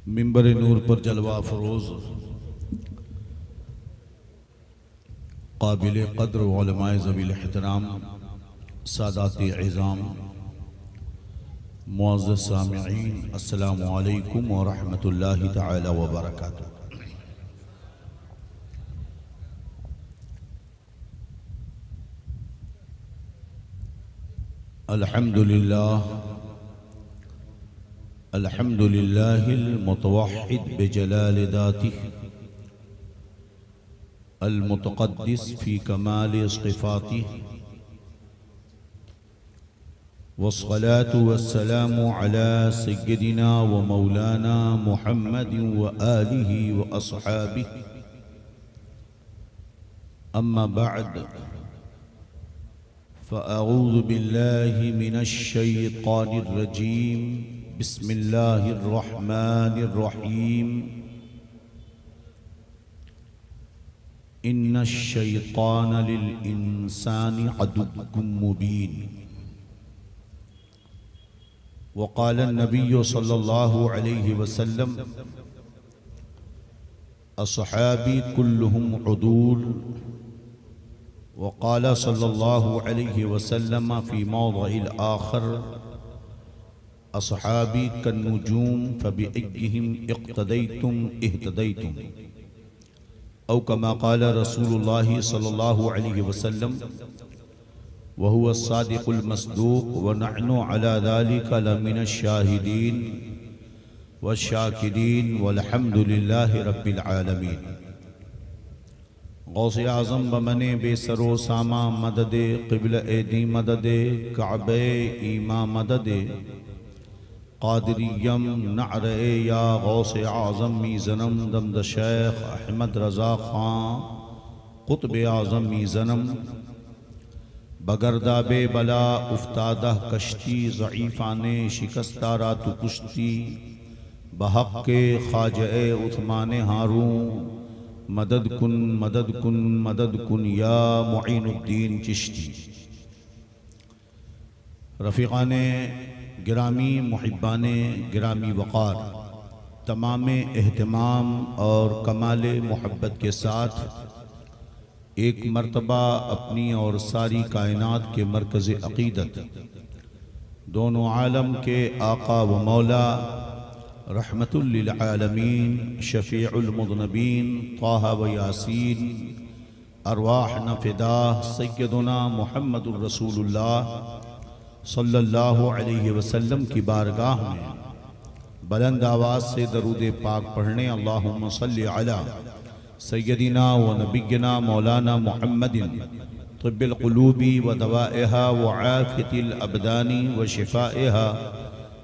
मिंबर नूर पर जलवा फरोज़ काबिल क़द्र उलमाए ज़वील एहतराम सादात इज़ाम मुअज़्ज़ज़ सामिईन अस्सलामु अलैकुम व रहमतुल्लाहि तआला व बरकातुहू। अल्हम्दुलिल्लाहिल मुतवह्हिद बिजलाल ज़ातिही अल मुतक़द्दिस फ़ी कमाल सिफ़ातिही वस्सलातु वस्सलामु अला सय्यदिना व मौलाना मुहम्मदिन व आलिहि व अस्हाबिही। अम्मा बअद फ़अऊज़ु बिल्लाहि मिनश शैतानिर रजीम। बिस्मिल्लाहिर रहमानिर रहीम। इन्नश शैतान लिल इंसानि अदुव्वुम मुबीन। वक़ाल नबिय्यु सल्लल्लाहु अलैहि वसल्लम अस्हाबी कुल्लुहुम उदूल। वक़ाल सल्लल्लाहु अलैहि वसल्लम फ़ी मौज़िल आख़र अस्हाबी कन्नुजूम फ़बिअय्यिहिम इक़्तदैतुम इह्तदैतुम। औ कमा क़ाल रसूलुल्लाहि सल्लल्लाहु अलैहि वसल्लम व हुवा अस्सादिक़ुल मस्दूक़ व नहनु अला ज़ालिका लमिनश शाहिदीन वश्शाकिरीन वल्हम्दुलिल्लाहि रब्बिल आलमीन। गौसे आज़म बमने बेसरो सामा मददे क़िबल एदी मददे काबे ईमा मददे क़ादिरियम नअरे या गौसे आज़म मीज़नम दमद शेख अहमद रज़ा ख़ां क़ुत्ब आज़म मीज़नम बगरदा बे बला उफ्तादा कश्ती ज़ईफ़ाने शिकस्तारा तु कुश्ती बहक़्क़े ख़ाजे उस्मान हारून मदद कुन मदद कुन मदद कुन या मुईनुद्दीन चिश्ती। रफ़ीक़ाने गिरामी मुहिब्बाने गिरामी वक़ार तमाम एहतमाम और कमाल मोहब्बत के साथ एक मर्तबा अपनी और सारी कायनात के मरकज़ अक़ीदत दोनों आलम के आका व मौला रहमतुल लिल आलमीन शफ़ीउल मुज़नबीन ताहा व यासीन अरवाह न फ़िदा सय्यदुना मुहम्मदुर रसूलुल्लाह सल्लल्लाहु अलैहि वसल्लम की बारगाह में बुलंद आवाज़ से दरूद पाक पढ़ने अल्लाहुम्मा सल्लि अला सय्यदिना व नबिय्यिना मौलाना मुहम्मदिन तिब्बिल क़ुलूबी व दवाइहा व आफ़ियतिल अबदानी व शिफ़ाइहा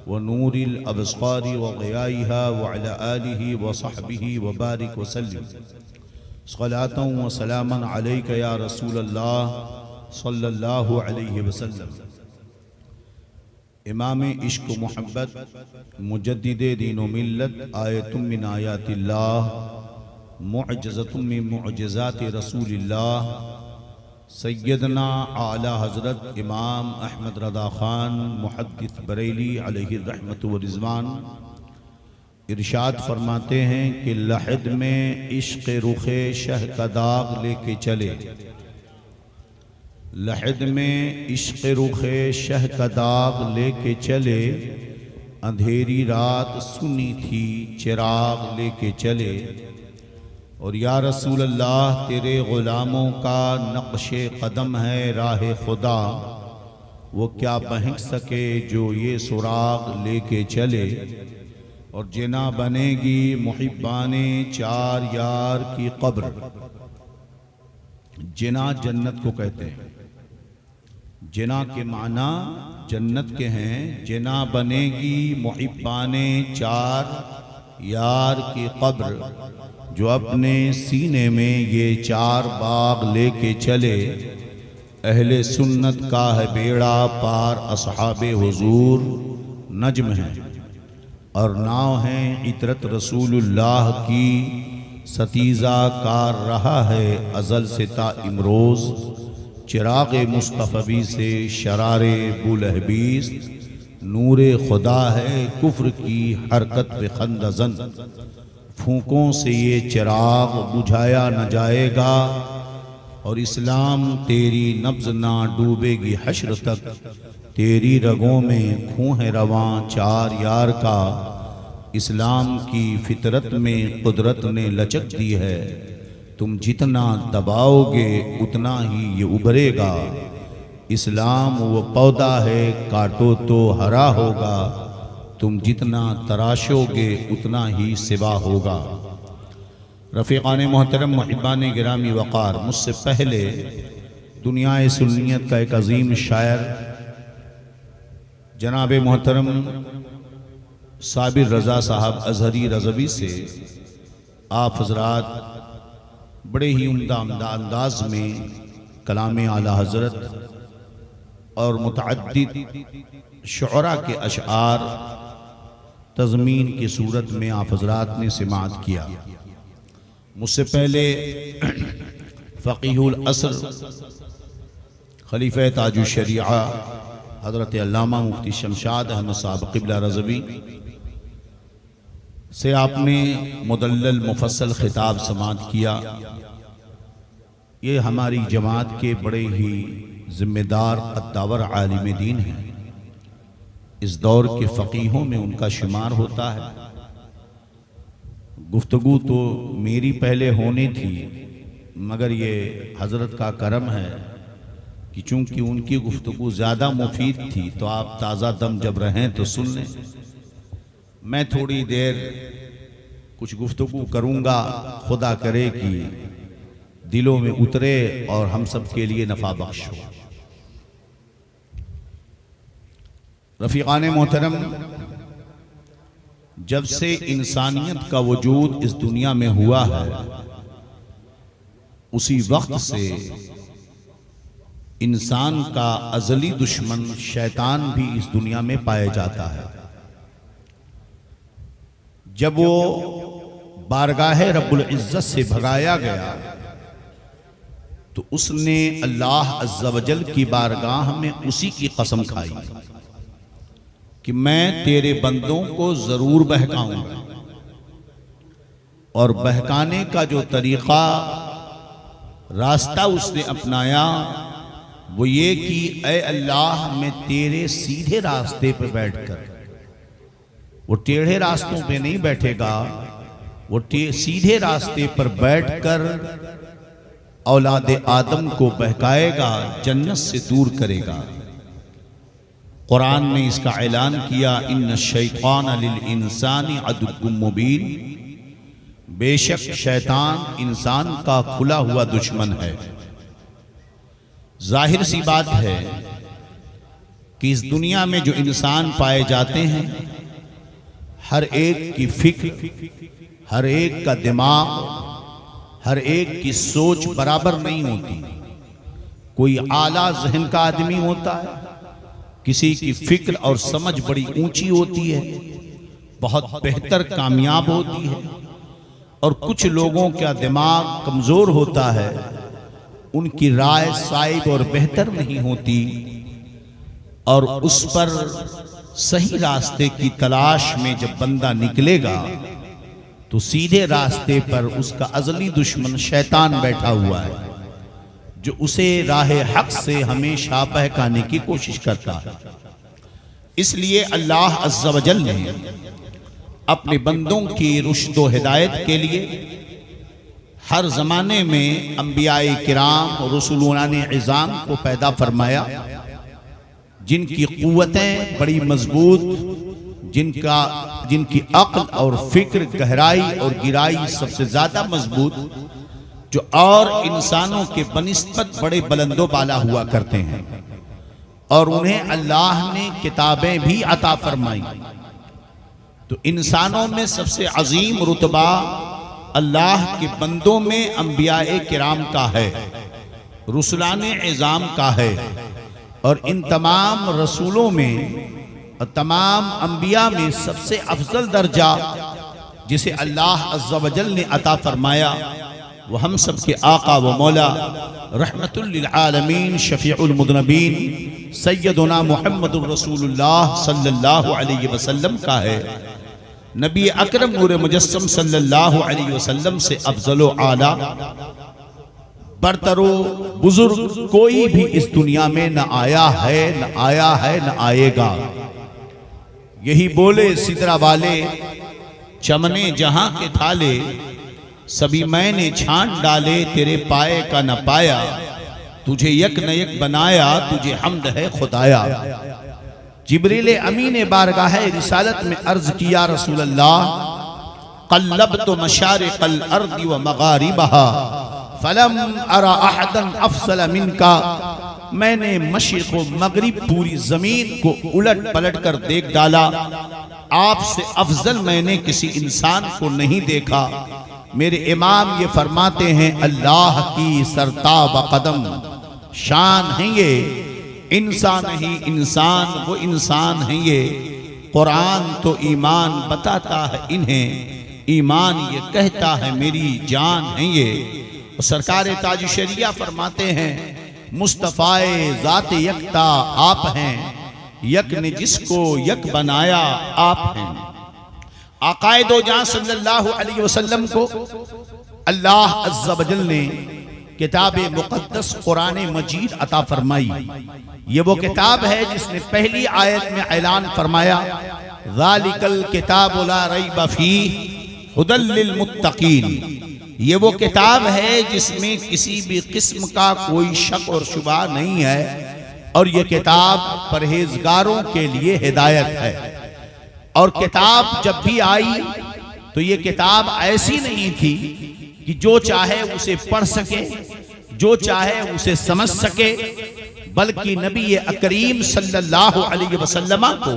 व नूरिल अबसारी व ग़ियाइहा व अला आलिहि व सहबिही व बारिक व सल्लिम सलातन व सलामन अलैका या रसूलल्लाह सल्लल्लाहु अलैहि वसल्लम। इमाम इश्क मोहब्बत मुजद्दिदे दीन व मिल्लत आयतुम मिन आयातिल्लाह मुअज्जज़तुम मिन मुअज्जिज़ाति रसूलिल्लाह सय्यदना आला हज़रत इमाम अहमद रज़ा ख़ान मुहद्दिस बरेली अलैहि रहमतु व रिज़वान इरशाद फरमाते हैं कि लहद में इश्क़ रुख़े शह का दाग लेके चले। लहद में इश्क़ रुख़े शह का दाग लेके चले। अंधेरी रात सुनी थी चिराग लेके चले। और या रसूल अल्लाह तेरे ग़ुलामों का नक्शे कदम है राह खुदा, वो क्या बहक सके जो ये सुराग लेके चले। और जिना बनेगी मुहिब्बाने चार यार की कब्र। जिना जन्नत को कहते हैं। जिना के माना जन्नत के हैं। जिना बनेगी मुहिब्बाने चार यार की कब्र, जो अपने सीने में ये चार बाग लेके चले। अहले सुन्नत का है बेड़ा पार असहाबे हुजूर नज्म है। और नाव हैं इतरत रसूलुल्लाह की सतीज़ा कार रहा है अज़ल से ता इमरोज़। चिराग़ मुस्तफ़वी से शरारे बुलहबीस नूरे खुदा है कुफ्र की हरकत पे खंदजन, फूकों से ये चिराग बुझाया न जाएगा और इस्लाम तेरी नब्ज ना डूबेगी हश्र तक। तेरी रगों में खून है रवां चार यार का, इस्लाम की फितरत में कुदरत ने लचक दी है। तुम जितना दबाओगे उतना ही ये उभरेगा। इस्लाम वो पौधा है काटो तो हरा होगा, तुम जितना तराशोगे उतना ही सिवा होगा। रफ़ीक़ान मोहतरम मुहिब्बान गिरामी वक़ार, मुझसे पहले दुनिया सुन्नियत का एक अजीम शायर जनाब मोहतरम साबिर रज़ा साहब अज़हरी रज़वी से आप हज़रात बड़े ही उम्दा अंदाज में कलाम आला हज़रत और मुतअद्दिद शुअरा के अशआर तज़मीन की सूरत में आप हज़रात ने सिमात किया। मुझसे पहले फ़क़ीहुल असर खलीफ़े ताजुश शरीआ हज़रत अल्लामा मुफ्ती शमशाद अहमद साहब क़िबला रज़वी से आपने मुदल्लल मुफस्सल खिताब समात किया। ये हमारी जमात के बड़े ही ज़िम्मेदार कद्दावर आलिम दीन हैं। इस दौर के फ़क़ीहों में उनका शुमार होता है। गुफ्तगू तो मेरी पहले होनी थी, मगर ये हज़रत का करम है कि चूँकि उनकी गुफ्तगू ज़्यादा मुफीद थी तो आप ताज़ा दम जब रहें तो सुन लें। मैं थोड़ी देर कुछ गुफ्तगू करूँगा, खुदा करे कि दिलों में उतरे और हम सब के लिए नफ़ा बख्श हो। रफ़ीक़ान मोहतरम, जब से इंसानियत का वजूद इस दुनिया में हुआ है, उसी वक्त से इंसान का अज़ली दुश्मन शैतान भी इस दुनिया में पाया जाता है। जब वो बारगाह रब्बुल इज़्ज़त से भगाया गया तो उसने अल्लाह अज़्ज़ा वजल की बारगाह में उसी की कसम खाई कि मैं तेरे बंदों को जरूर बहकाऊंगा। और बहकाने का जो तरीका रास्ता उसने अपनाया वो ये कि ऐ अल्लाह, मैं तेरे सीधे रास्ते पर बैठकर, वो टेढ़े रास्तों पे नहीं बैठेगा, वो सीधे रास्ते पर बैठकर औलाद आदम को बहकाएगा, जन्नत से दूर करेगा। कुरान ने इसका ऐलान किया, इन्न शैतान लिल इंसानी अदुव्वुम मुबीन, बेशक शैतान इंसान का खुला हुआ दुश्मन है। जाहिर सी बात है कि इस दुनिया में जो इंसान पाए जाते हैं, हर एक की फिक्र, हर एक का दिमाग, हर एक की सोच बराबर नहीं होती। कोई आला ज़हन का आदमी होता है, किसी की फिक्र और समझ बड़ी ऊंची होती है, बहुत बेहतर कामयाब होती है, और कुछ लोगों का दिमाग कमज़ोर होता है, उनकी राय साइब और बेहतर नहीं होती, और उस पर सही रास्ते की तलाश में जब बंदा निकलेगा तो सीधे रास्ते पर उसका अज़ली दुश्मन शैतान बैठा हुआ है, जो उसे राह हक से हमेशा बहकाने की कोशिश करता है। इसलिए अल्लाह अज़्ज़ा वजल ने अपने बंदों की रुश्द व हिदायत के लिए हर ज़माने में अंबियाए किराम और रसूलाने इज़ाम को पैदा फरमाया, जिनकी क़ुव्वतें बड़ी मजबूत, जिनकी अक्ल और फिक्र, गहराई और गिराई सबसे ज़्यादा मजबूत, जो और इंसानों के बनिस्बत बड़े बुलंदो बाला हुआ करते हैं, और उन्हें अल्लाह ने किताबें भी अता फरमाई। तो इंसानों में सबसे अजीम रुतबा अल्लाह के बंदों में अंबियाए किराम का है, रुसुलाने इज़ाम का है, और इन तमाम रसूलों में और तमाम अंबिया में सबसे अफजल दर्जा जिसे अल्लाह अज़्ज़ा वजल ने अता फरमाया वो हम सब के आका व मौला रहमतुल लिल आलमीन शफीउल मुज़नबीन सैयदुना मुहम्मदुर रसूलुल्लाह सल्लल्लाहु अलैहि वसल्लम का है। नबी अकरम नूर मुजस्सम सल्लल्लाहु अलैहि वसल्लम से अफजल व आला बरतरो बुजुर्ग कोई भी इस दुनिया में न आया है, न आया है, न आएगा। यही बोले सिदरा वाले चमने जहां के थाले, सभी मैंने छान डाले तेरे पाए का न पाया। तुझे यक न यक बनाया, तुझे हम्द है खुदाया। जिब्रील अमीन बारगाह रिसालत में अर्ज किया रसूल अल्लाह, क़ल्लब्तु मशारिक़ल अर्दि व मग़ारिबहा फलम अरा अहदन अफ़ज़ल मिनका। मैंने मशरिक़ व मग़रिब पूरी जमीन को उलट पलट कर देख डाला, आपसे अफजल मैंने किसी इंसान को नहीं देखा। मेरे इमाम ये फरमाते हैं, अल्लाह की सरताब कदम शान है ये, इंसान ही इंसान वो इंसान है ये। कुरान तो ईमान बताता है इन्हें, ईमान ये कहता है मेरी जान है ये। और सरकार ताज शरिया फरमाते हैं, मुस्तफ़ाए ज़ात यकता आप हैं, यक ने जिसको यक बनाया आप हैं। आकाए दो जहां सल्लल्लाहु अलैहि वसल्लम को अल्लाह अज़्ज़ा वजल ने किताब मुक़द्दस कुरान मजीद अता फरमाई। ये वो किताब है जिसने पहली आयत में ऐलान फरमाया, ज़ालिकल किताबु ला रैब फ़ीह हुदल लिल मुत्तक़ीन। ये वो किताब है जिसमें किसी भी किस्म का कोई शक और शुबा नहीं है, और ये किताब परहेजगारों के लिए हिदायत है। और किताब जब भी आई तो ये किताब ऐसी नहीं थी कि जो चाहे उसे पढ़ सके, जो चाहे उसे समझ सके, बल्कि नबी अकरीम सल्लल्लाहु अलैहि वसल्लम को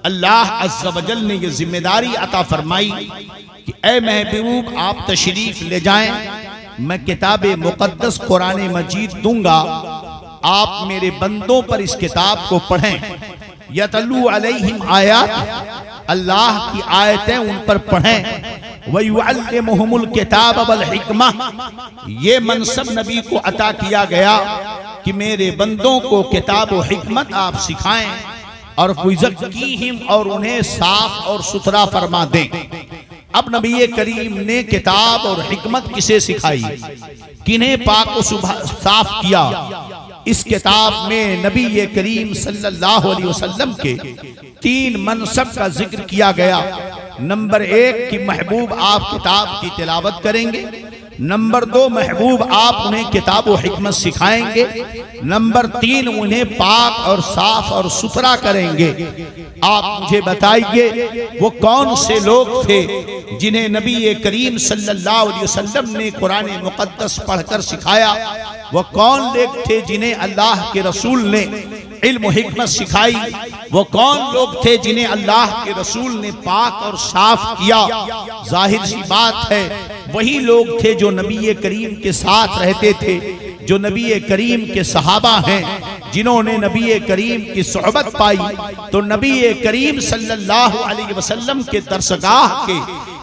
अल्लाह अज़्ज़ा वजल ने ये जिम्मेदारी अता फरमाई कि ए महबूब आप तशरीफ ले जाएं, मैं किताब मुक़द्दस कुरान मजीद दूंगा, आप मेरे बंदों पर इस किताब को पढ़ें। यतलू अलैहिम आयात, अल्लाह की आयतें उन पर पढ़ें। वयुअल्लिमुहुमुल किताब वल हिकमा, ये मनसब नबी को अता किया गया कि मेरे बंदों को किताब व हिकमत आप सिखाएं, और वयुज़क्कीहिम, और उन्हें साफ और सुथरा फरमा दें। अब नबी करीम ने किताब और हिकमत किसे सिखाई, किन्हें पाक व साफ किया? इस किताब में नबी करीम सल्लल्लाहु अलैहि वसल्लम के 3 मनसब का जिक्र किया गया। नंबर 1 कि महबूब आप किताब की तिलावत करेंगे। नंबर 2 महबूब आप उन्हें किताब व हिकमत सिखाएंगे। नंबर 3 उन्हें पाक और साफ और सुथरा करेंगे। आप मुझे बताइए वो कौन से लोग थे जिन्हें नबी करीम सल्लल्लाहु अलैहि वसल्लम ने कुरान मुक़द्दस पढ़कर सिखाया? वो कौन लोग थे जिन्हें अल्लाह के रसूल ने इल्म हिकमत सिखाई? वो कौन लोग थे जिन्हें अल्लाह के रसूल ने पाक और साफ किया? जाहिर सी बात है वही लोग थे जो नबी करीम के साथ रहते थे, जो नबी करीम के सहाबा हैं, जिन्होंने नबी करीम की सोहबत पाई। तो नबी करीम सल्लल्लाहु अलैहि वसल्लम के दरसगाह के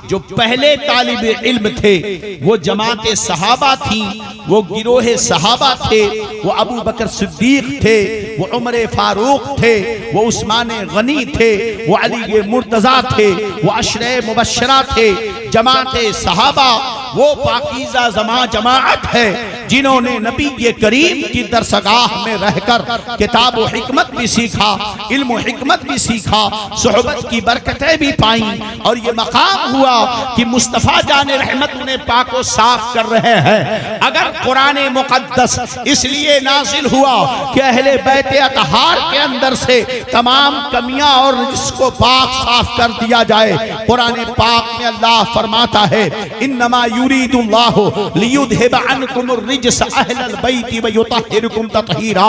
जो पहले तालिब इल्म थे वो जमाते सहाबा थी, वो गिरोहे सहाबा थे, वो अबू बकर सिद्दीक थे, वो उमर फारूक थे, वो उस्मान गनी थे, वो अली मुर्तजा थे, वो अशरे मुबशरा थे। जमाते सहाबा वो पाकीज़ा जमाअत है जिन्होंने नबी करीम की दरसगाह में रहकर किताब व हिकमत भी सीखा, इल्म व हिकमत भी सीखा, सोहबत की बरकतें भी पाई, और ये मकाम हुआ कि मुस्तफ़ा जाने रहमत उन्हें पाक व साफ कर रहे हैं। अगर कुरान मुक़द्दस इसलिए नाजिल हुआ कि अहले बैत अतहार के अंदर से तमाम कमियां और जिसको पाक साफ कर दिया जाए, कुरान पाक में अल्लाह फरमाता है, इन्नमा युरीदुल्लाहु लियुज़हिबा अन्कुमुर रिज्स अहलल बैति व युतहिरुकुम तत्हीरा।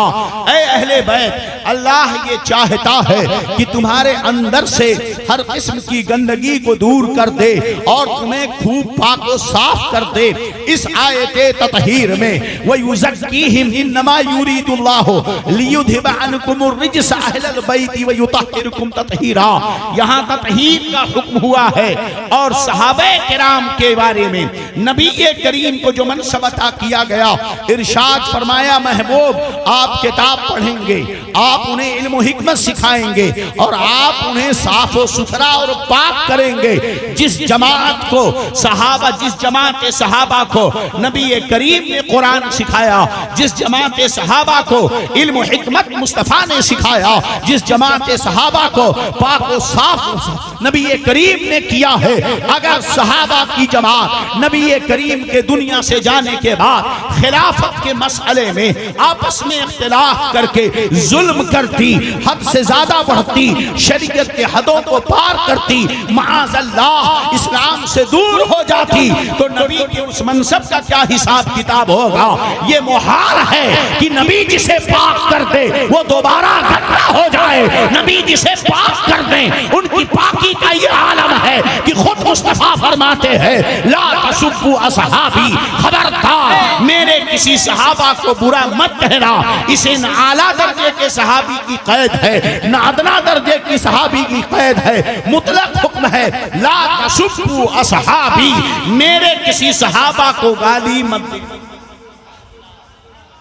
ऐ अहले बैत, अल्लाह ये चाहता है कि तुम्हारे अंदर से हर किस्म की गंदगी को दूर कर दे और तुम्हें खूब पाक व साफ कर दे। इस आयते तत्हीर में व युज़क्कीहिम इन्नमा युरीदुल्लाहु लियुज़हिबा अन्कुमुर रिज्स अहलल बैति व युतहिरुकुम तत्हीरा। यहाँ तत्हीर का हुक्म हुआ है और सहाबे किराम के बारे में नबी करीम को जो मनसब अता किया गया, इरशाद फरमाया महबूब आप किताब पढ़ेंगे, आप उन्हें इल्म व हिकमत सिखाएंगे और आप उन्हें साफ व सुथरा और पाक करेंगे। जिस जमात को सहाबा, जिस जमात सहाबा को नबी करीम ने कुरान सिखाया, जिस जमात सहाबा को इल्म व हिकमत मुस्तफा ने सिखाया, जिस जमात सहाबा को पाक व साफ नबी करीम ने किया है, अगर सहाबा की जमात नबी करीम के दुनिया से जाने के बाद खिलाफत के मसले में आपस में इख्तिलाफ करके जुल्म करती, हद से ज्यादा बढ़ती, शरीयत के हदों को पार करती, माअज़ल्लाह इस्लाम से दूर हो जाती, तो नबी के उस मनसब का क्या हिसाब किताब होगा। ये मुहाल है कि नबी जिसे पाक कर दे वो दोबारा गंदा हो जाए। नबी जिसे पाक कर दे उनकी पाकी का ये आलम है कि खुद मुस्तफा फरमाते हैं ला तसुब्बु असहाबी, खबरदार मेरे किसी सहाबा को बुरा मत कहना। इसे न आला दर्जे के सहाबी की कैद है, न अदना दर्जे की सहाबी की कैद है, मुतलक हुक्म है ला तसुब्बु असहाबी, मेरे किसी सहाबा को गाली मत देना,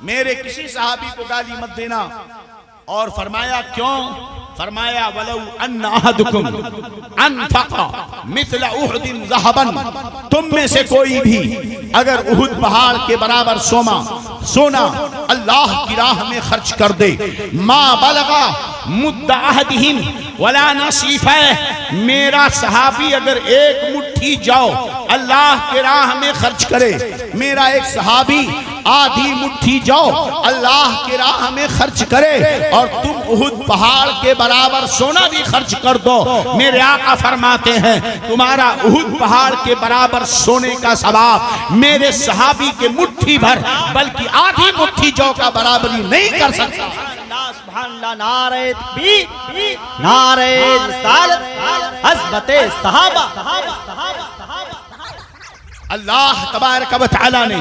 मेरे किसी सहाबी को गाली मत देना। और फरमाया क्यों? फरमाया वलौ अन्ना अहदुकुम अनफक़ा मिस्ल उहदिन ज़हबन, तुम में से कोई भी अगर उहुद पहाड़ के बराबर सोना अल्लाह की राह में खर्च कर दे, मा बलगा मुद्दा अहदिहिम वला नसीफा, मेरा सहाबी अगर एक मुट्ठी जाओ अल्लाह के राह में खर्च करे, मेरा एक सहाबी आधी मुट्ठी जाओ अल्लाह के राह में खर्च करे और तुम उहुद पहाड़ के बराबर सोना भी खर्च कर दो, मेरे आका फरमाते हैं तुम्हारा उहुद पहाड़ के बराबर सोने का सवाब मेरे सहाबी के मुट्ठी भर बल्कि आधी मुट्ठी जौ का बराबरी नहीं कर सकता। नारे तकबीर, नारे रिसालत, हज़रते सहाबा। अल्लाह तबारक व तआला ने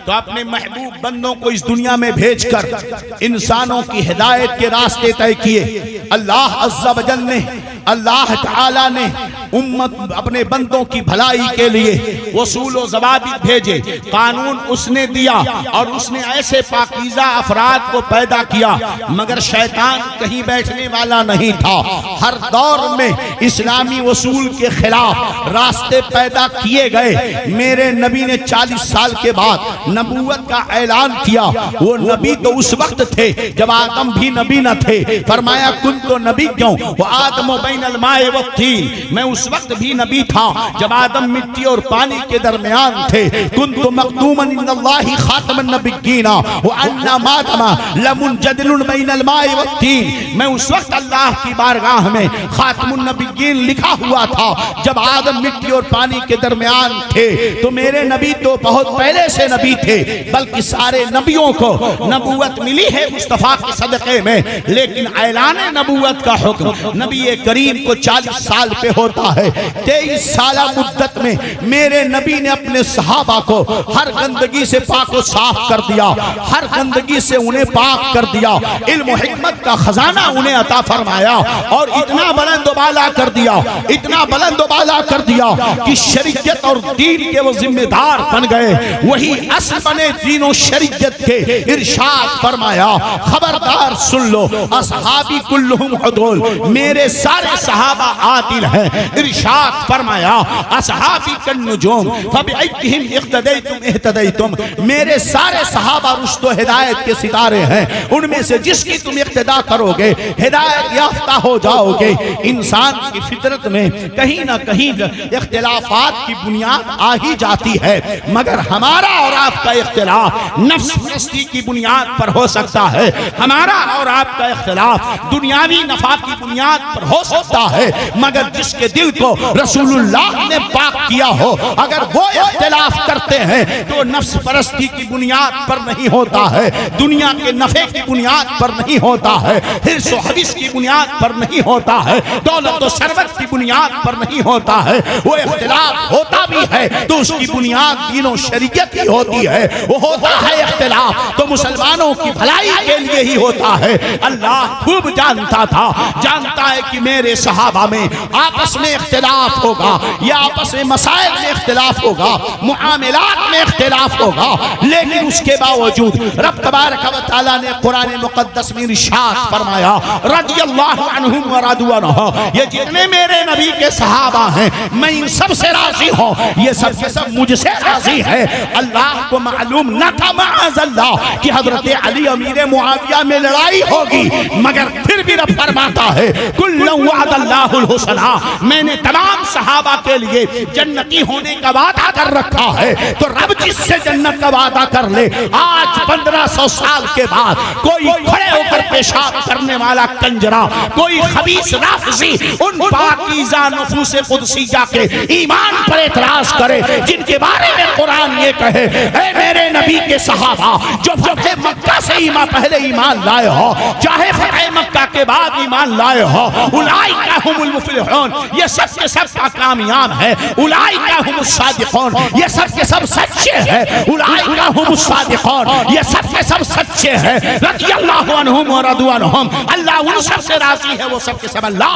तो अपने महबूब बंदों को इस दुनिया में भेजकर इंसानों की हिदायत के रास्ते तय किए। अल्लाह अज़्ज़ा व जल ने, अल्लाह तआला ने उम्मत अपने बंदों की भलाई के लिए वसूल व ज़वाबित भेजे, कानून उसने दिया और उसने ऐसे पाकीज़ा अफराद को पैदा किया, मगर शैतान कहीं बैठने वाला नहीं था। हर दौर में इस्लामी वसूल के खिलाफ रास्ते पैदा किए गए। मेरे नबी ने 40 साल के बाद नबूवत का ऐलान किया। वो नबी तो उस वक्त थे जब आदम भी नबी न थे। फरमाया कुन तो नबी क्यों, वो आदम बैनल माए व तीन, मैं उस वक्त भी नबी था जब आदम मिट्टी और पानी के दरमियान थे। कुन तो मखदूमन इन्नल्लाहि खातमन नबिय्यीना व अन्ना मातमा लमुनजदिलुन बैनल माए व तीन, मैं उस वक्त अल्लाह की बारगाह में खातमुन नबिय्यीन लिखा हुआ था जब आदम मिट्टी और पानी के दरमियान थे। तो मेरे नबी तो बहुत पहले से नबी थे, बल्कि सारे नबियों को नबूवत मिली है मुस्तफा के सदक़े में, लेकिन ऐलान नबूवत का हुक्म नबी करीम को 40 साल पे होता है। 23 साल मुद्दत में मेरे नबी ने अपने सहाबा को हर गंदगी से पाक व साफ कर दिया, हर गंदगी से उन्हें पाक कर दिया, इल्म व हिकमत का खजाना उन्हें अता फरमाया और इतना बुलंद बाला कर दिया, इतना बुलंद बाला कर दिया कि शरीयत और दीन के वो जिम्मेदार बन गए। वही असल बने दीनों शरीयत के। इरशाद फरमाया खबरदार सुन लो, असहाबी कुल्लुहुम उदूल, मेरे सारे सहाबा आदिल हैं। इरशाद फरमाया असहाबी कन्नुजूम फबिअय्यिहिम इक़्तदैतुम इह्तदैतुम, मेरे सारे सहाबा रुश्द व हिदायत के सितारे हैं, उनमें से जिसकी तुम इक़्तिदा करोगे हिदायत याफ्ता हो जाओगे। इंसान की फितरत में कहीं ना कहीं इख्तिलाफात की बुनियाद आ ही जाती है, मगर हमारा और आपका इख्तिलाफ नफ्स परस्ती की बुनियाद पर हो सकता है, हमारा और आपका इख्तिलाफ दुनियावी नफा की बुनियाद पर हो सकता है, मगर जिसके दिल दिल को रसूलुल्लाह ने पाक किया हो, अगर वो इख्तिलाफ करते हैं तो नफ्स परस्ती की बुनियाद पर नहीं होता है, दुनिया के नफे की बुनियाद पर नहीं होता है, हिर्स व हदीस की बुनियाद पर नहीं होता है, दौलत व शरबत की बुनियाद पर नहीं होता है। वो इख्तिलाफ होता भी है तो उसकी बुनियाद दीन व शरीयत ही होती है। वो होता है इख्तिलाफ तो मुसलमानों की भलाई के लिए ही होता है। अल्लाह खूब जानता था, जानता है कि मेरे सहाबा में आपस में इख्तिलाफ होगा, या आपस में मसाइल में इख्तिलाफ होगा, मुआमलात में इख्तिलाफ होगा, लेकिन उसके बावजूद रब तबारक व तआला ने कुरान मुक़द्दस में इरशाद फरमाया, रज़ियल्लाहु अन्हुम व रदू अन्हु, ये जितने मेरे नबी के सहाबा हैं मैं इन सब से राजी हूँ, ये सब के सब मुझसे राजी है। अल्लाह को मालूम न था माअज़ल्लाह कि हजरत अली अमीर मुआविया में लड़ाई होगी, मगर फिर भी रब फरमाता है कुल्लु वअदल्लाहुल हुस्ना, मैंने तमाम सहाबा के लिए जन्नती होने का वादा कर रखा है। तो रब जिससे जन्नत का वादा कर ले, आज 1500 साल के बाद कोई खड़े होकर पेशाब करने वाला कंजरा, कोई खबीस राफजी उन पाकीज़ा नफूस कुदसिया के ईमान पर एतराज करे जिनके बारे में कुरान ये कहे, ऐ मेरे नबी के सहाबा जो फतह मक्का से पहले ईमान लाए हो, चाहे फतह मक्का के बाद ईमान लाए हो, उलाइका हुमुल मुफलिहून, ये सब के सब कामयाब है। उलाइका हुमुस सादिकून, ये सब के सब सच्चे हैं। उलाइका हुमुस सादिकून, ये सब के सब सच्चे हैं। रज़ियल्लाहु अन्हुम व रदू अन्हुम, अल्लाह उन सब से राजी है, वो सब के सब अल्लाह।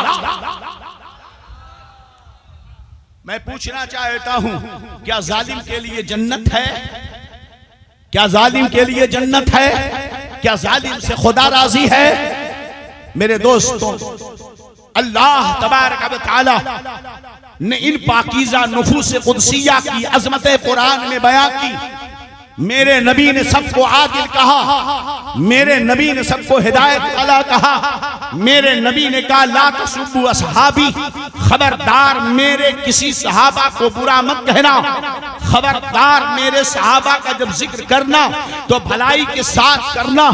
मैं पूछना चाहता हूं, क्या जालिम के लिए जन्नत है? क्या जालिम के लिए जन्नत है? क्या जालिम से खुदा राजी है? मेरे दोस्तों, अल्लाह तबारक व तआला ने इन पाकीज़ा नफूस कुदसिया की अज़मत कुरान में बयां की। मेरे नबी ने सबको आदिल कहा, मेरे नबी ने सबको हिदायत वाला कहा, मेरे नबी ने कहा ला तसुब्बु असहाबी, खबरदार मेरे किसी सहाबा को बुरा मत कहना, खबरदार मेरे सहाबा का जब जिक्र करना तो भलाई के साथ करना।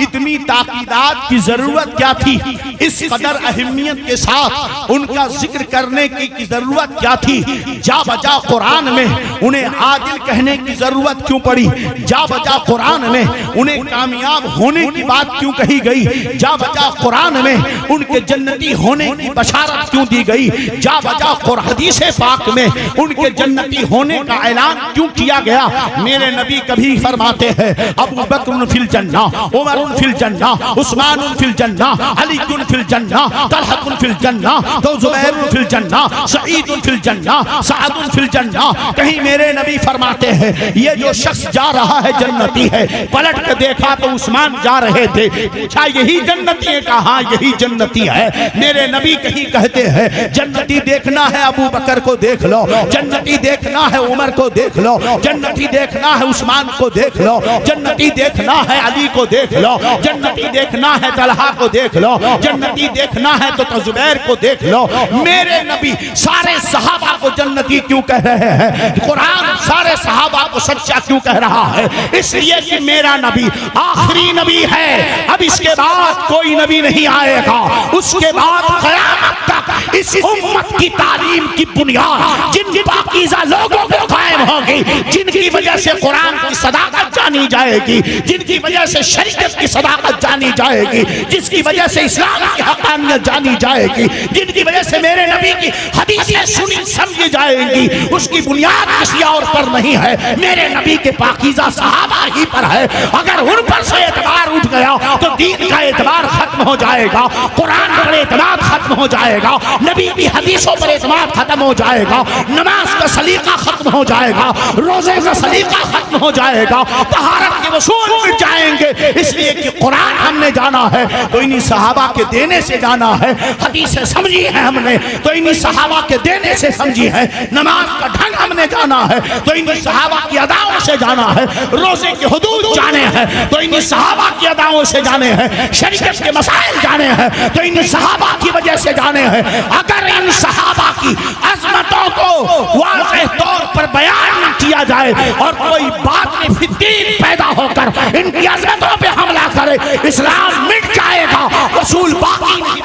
इतनी ताकीदात की जरूरत क्या थी? इस कदर अहमियत के साथ उनका जिक्र करने की जरूरत क्या थी? जा बजा कुरान में उन्हें आदिल कहने की जरूरत क्यों पड़ी? जा बजा कुरान में उन्हें कामयाब होने की बात क्यों कही गई? जा बजा कुरान में उनके जन्नती होने की बशारत क्यों दी गई? जा बजा हदीस पाक में उनके जन्नती होने का ऐलान क्यों किया गया? मेरे नबी कभी फरमाते हैं अबू बकर फिल जन्ना, उमर फिल जन्ना, उस्मान फिल जन्ना, अली फिल जन्ना, तलहा फिल जन्ना, तो जुबैर फिल जन्ना, सईद फिल जन्ना, सअद फिल जन्ना। कहीं मेरे नबी फरमाते हैं ये जो शख्स जा रहा है जन्नती है। पलट के देखा तो उस्मान जा रहे थे, पूछा यही जन्नती है? कहा यही जन्नती है। मेरे नबी कहीं कहते हैं जन्नती देखना है अबू बकर को देख लो, जन्नती देखना है उमर को देख लो, जन्नती देखना है उस्मान को देख लो, जन्नती देखना है अली को देख लो, जन्नती देखना है तलहा को देख लो, जन्नती देखना है तो जुबैर को देख लो। मेरे नबी सारे सहाबा को जन्नती क्यों कह रहे हैं? कुरान सारे सहाबा को सच्चा क्यों कह रहा है? इसलिए कि मेरा नबी आखिरी नबी है, अब इसके बाद कोई नबी नहीं आएगा। उसके बाद क़यामत तक इस उम्मत की तालीम की बुनियाद जिन पाकीज़ा लोगों पे कायम होगी, जिनकी वजह से कुरान की सदाकत जानी जाएगी, जिनकी वजह से शरीयत की सदाकत जानी जाएगी, जिसकी वजह से इस्लाम की हक़ानियत जानी जाएगी, जिनकी वजह से मेरे नबी की हदीसें सुनी समझी जाएंगी, उसकी बुनियाद किसी और पर नहीं है, मेरे नबी के पाकीज़ा सहाबा ही पर है। अगर उन पर से एतबार उठ गया तो दीन का एतबार खत्म हो जाएगा, कुरान पर एतबार खत्म हो जाएगा, नबी की हदीसों पर एतबार खत्म हो जाएगा, नमाज का सलीका खत्म हो जाएगा, रोजे का सलीका खत्म हो जाएगा, तहारत के वसूल मिट जाएंगे। इसलिए कि कुरान हमने जाना है तो इन्हीं सहाबा के देने से जाना है, हदीसें समझी है हमने तो इन्हीं सहाबा के देने से समझी है, नमाज का ढंग हमने जाना है तो इन्हीं सहाबा की अदाओं से जाना है, रोजे के हुदूद जाने हैं तो इन्हीं सहाबा की अदाओं से जाने हैं, शरीयत के मसाइल जाने हैं तो इन्हीं सहाबा की वजह से जाने हैं। अगर इन सहाबा की अज़मतों को वाज़ेह तौर पर बयान न किया जाए और कोई बात में फितूर पैदा होकर इनकी अज़मतों पे हमला करे, इस्लाम मिट जाएगा, रसूल बाकी नहीं।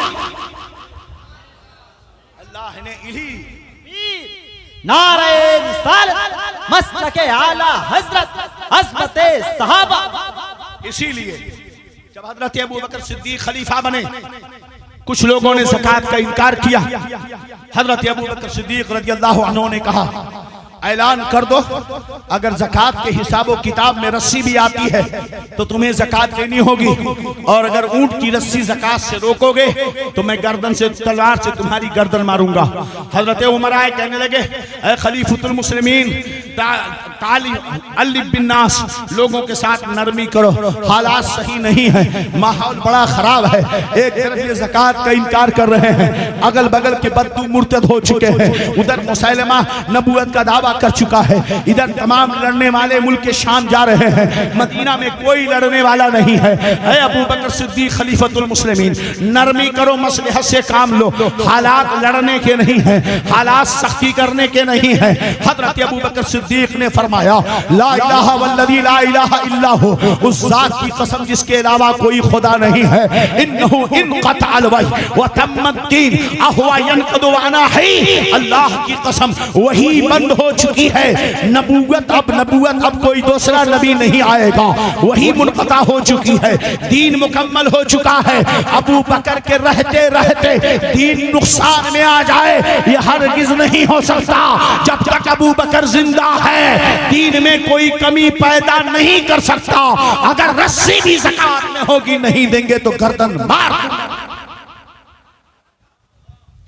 अल्लाह ने इन्हीं नारे रिसालत मसलके आला हजरत अज़मते सहाबा। इसीलिए जब हजरत अबू बकर सिद्दीक खलीफा बने, कुछ लोगों ने ज़कात का इनकार किया। हजरत अबू बकर सिद्दीक रज़ियल्लाहु अन्हु ने कहा, ऐलान कर दो, अगर ज़कात के हिसाबो किताब में रस्सी भी आती है तो तुम्हें ज़कात देनी होगी, और अगर ऊंट की रस्सी ज़कात से रोकोगे तो मैं गर्दन से, तलवार से तुम्हारी गर्दन मारूंगा। हजरत उमर आए, कहने लगे, ऐ खलीफतुल मुस्लिमीन, अल्लिफ बिन्नास, लोगों के साथ नरमी करो, हालात सही नहीं है, माहौल बड़ा खराब है। एक तरफ ये ज़कात का इनकार कर रहे हैं, अगल बगल के बद्दू मुर्तद हो चुके हैं, उधर मुसैलमा नबूवत का दावा कर चुका है, इधर तमाम लड़ने वाले मुल्क के शाम जा रहे हैं, मदीना में कोई लड़ने वाला नहीं है। ऐ अबू बकर सिद्दीक खलीफतुल मुस्लिमीन, नरमी करो, मसलहत से काम लो, हालात लड़ने के नहीं है, हालात सख्ती करने के नहीं है। हजरत अबू बकर सिद्दीक ने फरमाया, ला इलाहा वल्लज़ी ला इलाहा इल्ला हु, उस जात की कसम जिसके अलावा कोई खुदा नहीं है, इन्नहु इनक़तअल वही व तम्मद्दीन अहुवा यनक़दु अना ही, अल्लाह की कसम वही बंद हो चुकी है, नबूवत अब कोई दूसरा नबी नहीं आएगा, वही मुनक़ता हो चुकी है, दीन मुकम्मल हो चुका है। अबू बकर के रहते रहते दीन नुकसान में आ जाए, यह हरगिज़ नहीं हो सकता। जब तक अबू बकर जिंदा है, दीन में कोई कमी पैदा नहीं कर सकता। अगर रस्सी भी ज़कात में होगी, नहीं देंगे तो गर्दन मार।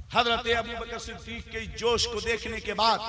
हजरत अबू बकर सिद्दीक के जोश को देखने के बाद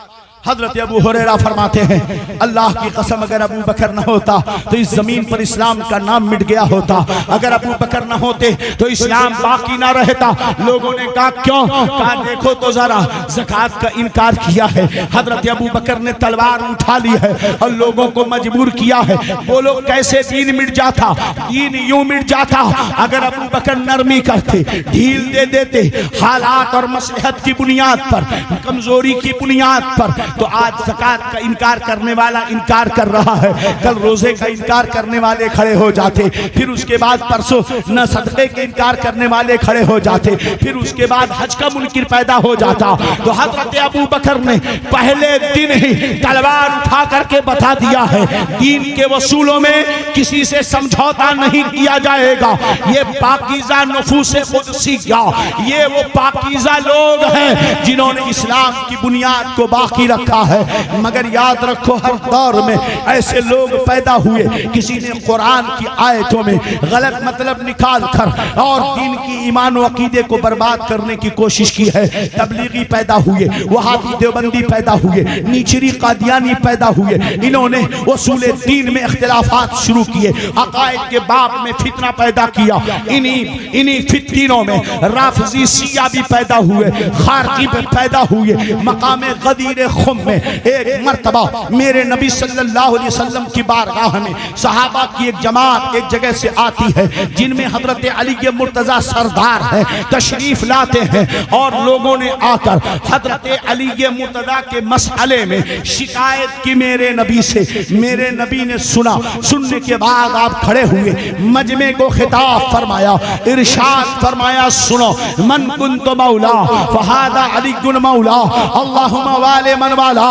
हजरत अबू हुरैरा फरमाते हैं, अल्लाह की कसम अगर अबू बकर न होता तो इस जमीन पर इस्लाम का नाम मिट गया होता, अगर अबू बकर न होते तो इस्लाम बाकी ना रहता। लोगों ने कहा क्यों? कहा देखो तो जरा, ज़कात का इनकार किया है, हजरत अबू बकर ने तलवार उठा ली है और लोगों को मजबूर किया है। बोलो कैसे दीन मिट जाता? दीन यूं मिट जाता अगर अबू बकर नरमी करते, ढील दे देते, हालात और मसलहत की बुनियाद पर, कमजोरी की बुनियाद पर, तो आज ज़कात का इनकार करने वाला इनकार कर रहा है, कल रोजे का इनकार करने वाले खड़े हो जाते, फिर उसके बाद परसों न सदक़े के इनकार करने वाले खड़े हो जाते, फिर उसके बाद हज का मुनकिर पैदा हो जाता। तो हजरत अबू बकर ने पहले दिन ही तलवार उठा करके बता दिया है, दीन के वसूलों में किसी से समझौता नहीं किया जाएगा। ये पाकीज़ा नफूसे क़ुदसिया, ये वो पाकीज़ा लोग हैं जिन्होंने इस्लाम की बुनियाद को बाकी रखा है। मगर याद रखो, हर दौर में ऐसे लोग पैदा हुए, किसी ने कुरान की आयतों में गलत मतलब निकाल कर और दीन की ईमान व अकीदे को बर्बाद करने की कोशिश की है। तबलीगी पैदा हुए, वहाबी देवबंदी पैदा हुए, नीचरी कादियानी पैदा हुए, इन्होंने उसूले दीन में इख्तिलाफात शुरू किए, अकायद के बाब में फितना पैदा किया। इन्हीं फितनों में राफजी शिया भी पैदा हुए, खारजी पे पैदा हुए। मकामे गदीर खुम में एक मर्तबा मेरे नबी सल्लल्लाहु अलैहि वसल्लम की बारगाह में सहाबा की एक जमात एक जगह से आती है, जिनमें हजरत अली के मुर्तजा सरदार है, तशरीफ लाते हैं और लोगों ने आकर हजरत अली के मुर्तजा के मसले में शिकायत की मेरे नबी से। मेरे नबी ने सुना, सुनने के बाद आप खड़े हुए, मजमे को खिताब फरमाया, इरशाद फरमाया, सुनो, मन कुंतु मौला फहादा अली गुन मौला, अल्लाहुम्मा वाले मन वाला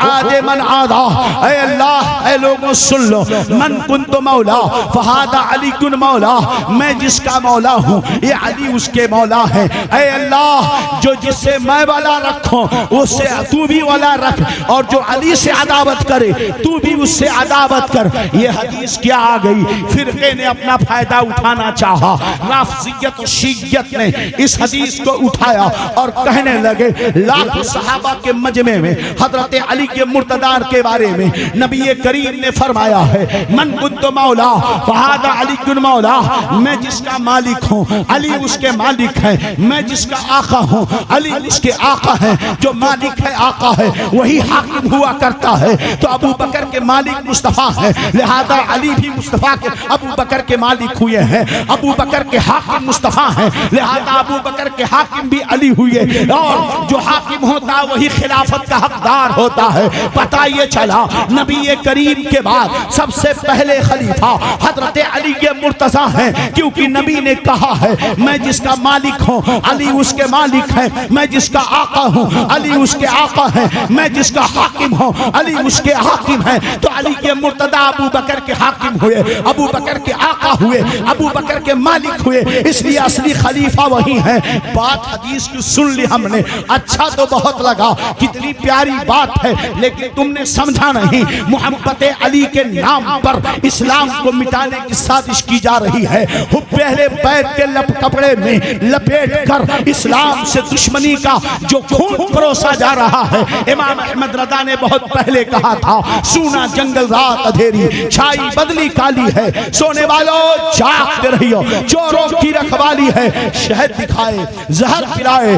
आदे मन आदा। ऐ अल्लाह, ऐ लोगों सुन लो, मन कुंतु मौला फहादा अली गुन मौला, मैं जिसका मौला हूँ ये अली उसके मौला है। ऐ अल्लाह, जो जिससे मैं वाला रखूं उससे तू भी वाला रख, और जो अली से अदावत करे तू भी उससे अदावत कर। ये हदीस क्या आ गई? फिरके ने अपना फायदा उठाना चाहा, राफजियत और शियत ने इस हदीस को उठाया और कहने लगे, लाखों सहाबा के मजमे में हजरत अली के मुर्तदार के बारे में नबी करीम ने फरमाया है, मन कुंतु मौला फहादा अली गुन मौला, मैं जिसका मालिक हूँ अली उसके मालिक है, मैं जिसका आका हूँ अली उसके आका है, जो मालिक है आका है वही हाकिम हुआ करता है। तो अबू बकर के मालिक मुस्तफा है, लिहाजा अली भी मुस्तफा के अबू बकर के मालिक हुए हैं। अबू बकर के हाकिम मुस्तफा हैं, लिहाजा अबू बकर के हाकिम भी अली हुए हुई है, और जो हाकिम होता है वही खिलाफत का हकदार होता है। पता ये चला नबी करीम के बाद सबसे पहले खलीफा हजरत अली के मुर्तजा हैं, क्योंकि नबी ने कहा है मैं जिसका मालिक हूँ अली उसके मालिक है, मैं जिसका आका हूँ अली उसके आका है, मैं जिसका हाकिम हूँ अली उसके हाकिम है। तो अली के मुर्तदा अबू बकर के हाकिम हुए, अबू बकर के आका हुए, अबू बकर के मालिक हुए, इसलिए असली खलीफा वही है। बात हदीस की सुन ली हमने, अच्छा तो बहुत लगा, कितनी प्यारी बात है, लेकिन तुमने समझा नहीं। मोहब्बत अली के नाम पर इस्लाम को मिटाने की साजिश की जा रही है। पहले बैत के कपड़े में लपेट कर इस्लाम से दुश्मनी का जो खून परोसा जा रहा है। इमाम अहमद रज़ा ने बहुत पहले कहा था, सूना जंगल रात अंधेरी, छाई बदली काली है, सोने वालों जागते रहियो, चोरों की रखवाली है, शहद दिखाए जहर पिलाए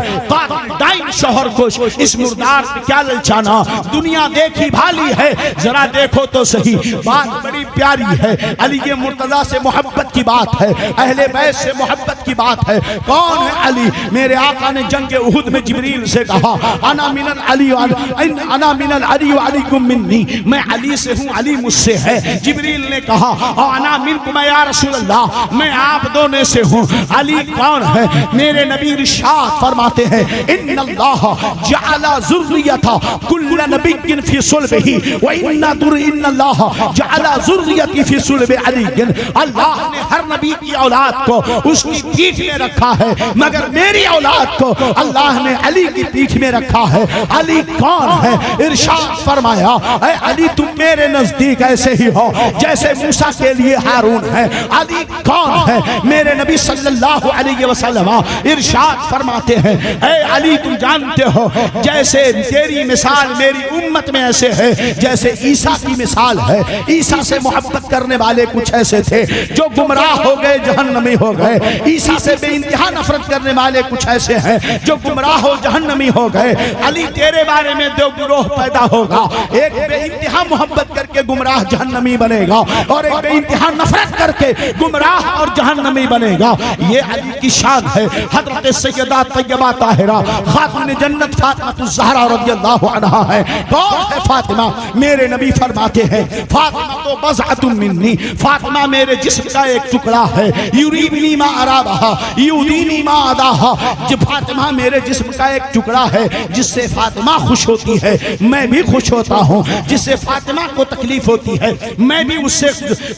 डाइन शोहर को, इस मुर्दार पे क्या ललचाना, दुनिया देखी भाली है, जरा देखो तो सही। बात बड़ी प्यारी है, अली के मुर्तजा से मोहब्बत की बात है, अहले बैत से मोहब्बत की बात है। कौन है अली? मेरे आका ने जंग उहुद में जिब्रील से कहा अना मिनल अली अना मिनल अली व अलीकुम मिन्नी, मैं अली से हूँ, अली मुझसे है। जिब्रील ने कहा अना मिनकुम या रसूल अल्लाह, मैं आप दोनों से हूँ। अली कौन है? मेरे नबी इरशाद फरमाते हैं इन्नल्लाह जअला ज़ुर्रियता कुल्ल नबिय्यिन फी सुल्बिही व इन्नल्लाह जअला ज़ुर्रियती फी सुल्बि अली। अल्लाह ने हर नबी की औलाद को उसकी पीठ में रखा है, मगर मेरी औलाद को अल्लाह ने अली की पीठ में रखा है। अली कौन है? इरशाद फरमाया ऐ अली तुम मेरे नजदीक ऐसे ही हो जैसे मूसा के लिए हारून है। अली कौन है? मेरे नबी सल्लल्लाहु अलैहि वसल्लम इरशाद फरमाते हैं ऐ अली तुम जानते हो जैसे तेरी मिसाल मेरी उम्मत में ऐसे है जैसे ईसा की मिसाल है। ईसा से मोहब्बत करने वाले कुछ ऐसे थे जो गुमराह हो गए, जहन्नमी हो गए। ईसा से बेइंतहा नफरत करने वाले कुछ ऐसे हैं जो गुमराह हो जहन्नमी हो गए। अली तेरे बारे में दो गिरोह पैदा होगा, एक बेइंतहा मोहब्बत करके गुमराह जहन्नमी बनेगा और एक बेइंतहा नफरत करके गुमराह और जहन्नमी बनेगा। ये अली की शान है। हजरत सैयदा तैयबा ताहिरा खातून जन्नत फातिमा ज़हरा रज़ियल्लाहु अन्हा है। कौन है फातिमा? मेरे नबी फरमाते हैं फातिमा तो बज़अतुम मिन्नी, फातिमा मेरे जिस्म का एक टुकड़ा है। युरीबनी मा अराबहा युदीनी मा अदाहा, जब फातिमा मेरे जिस्म का एक टुकड़ा है जिससे फातिमा खुश होती है मैं भी खुश होता हूँ, जिससे फातिमा को तकलीफ होती है मैं भी उससे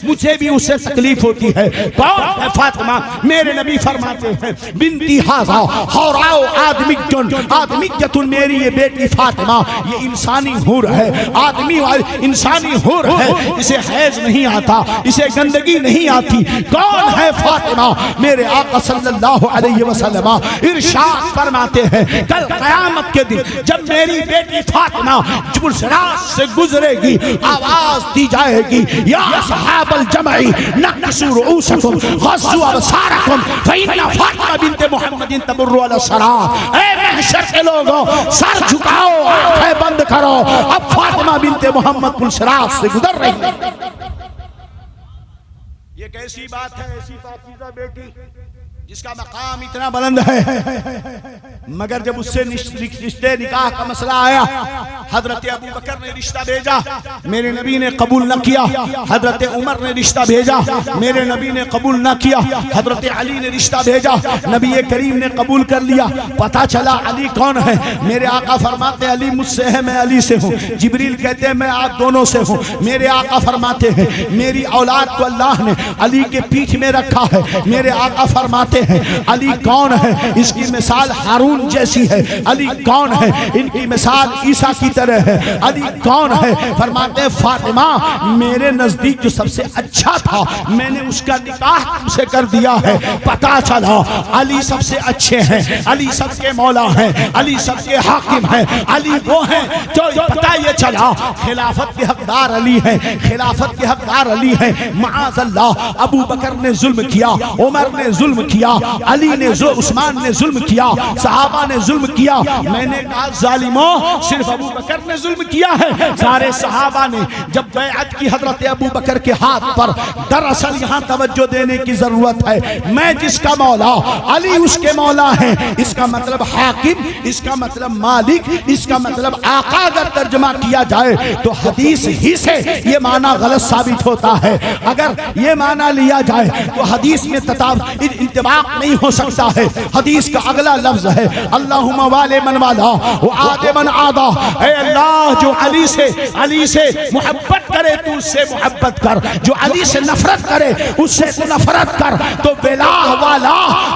मुझे भी उससे तकलीफ होती है। कौन है फातिमा? मेरे नबी फरमाते हैं बिनती हाजा हौराओ आदमीयतुन, मेरी ये बेटी फातिमा ये इंसानी हुर है, आदमी इंसानी हुर है, इसे हैज नहीं आता, इसे गंदगी नहीं आती। कौन है फातिमा? मेरे आका सल्लल्लाहु अलैहि वसल्लम इरशाद फरमाते हैं कल क़यामत के दिन जब मेरी बेटी फातिमा जुलसरात से गुजरेगी आवाज दी जाएगी या असहाबल जमई नक्सु रुऊसकुम गस्सु अबसारकुम फइन्ना फातिमा बिन्त मुहम्मदिन तमुर्रु अला सरात। ए महशर के लोगों सर झुकाओ, आंखें बंद करो, अब फातिमा बिन्त मुहम्मद गुलसरात से गुजर रही है। ये कैसी बात है? ऐसी पाकीज़ा बेटी जिसका मकाम इतना बुलंद है, मगर जब उससे रिश्ते निकाह का मसला आया हजरत अबू बकर ने रिश्ता भेजा, मेरे नबी ने कबूल न किया। हजरत उमर ने रिश्ता भेजा, मेरे नबी ने कबूल न किया। हजरत अली ने रिश्ता भेजा, नबी करीम ने कबूल कर लिया। पता चला अली कौन है? मेरे आका फरमाते अली मुझसे है, मैं अली से हूँ। जिब्रील कहते हैं मैं आप दोनों से हूँ। मेरे आका फरमाते हैं मेरी औलाद को अल्लाह ने अली के पीठ में रखा है। मेरे आका फरमाते हैं अली कौन है? इसकी मिसाल हारून जैसी है। अली कौन है? इनकी मिसाल ईसा की तरह है। अली कौन है? फरमाते हैं फातिमा मेरे नजदीक जो सबसे अच्छा था मैंने उसका निकाह तुमसे कर दिया है। पता चला अली सबसे अच्छे हैं, अली सबके मौला हैं, अली सबके हाकिम हैं। अली वो हैं जो पता ये चला खिलाफत के हकदार अली हैं, खिलाफत के हकदार अली हैं। माअज़ल्लाह अबू बकर ने जुल्म किया, उमर ने जुल्म किया, अली ने उस्मान ने जुल्म किया, सहाबा ने जुल्म किया। मैंने कहा जालिमों, सिर्फ अबू बकर ने जुल्म किया है, सारे सहाबा ने। जब बैअत की हजरत अबू बकर के हाथ पर, दरअसल यहाँ तवज्जो देने की जरूरत है। मैं जिसका मौला, अली उसके मौला है। इसका मतलब हाकिम, इसका मतलब मालिक, इसका मतलब आका अगर तर्जमा किया जाए तो हदीस ही से ये माना गलत साबित होता है। अगर ये माना लिया जाए तो हदीस में इंतबाक नहीं हो सकता है। हदीस का अगला लफ्ज है अल्लाहुम्मा वाले मन वाला वो आदे मन आदा। ऐ अल्लाह, जो अली से मोहब्बत करे तू उससे मोहब्बत कर, जो अली से नफरत करे उससे तू नफरत कर। तो बेलाह वाला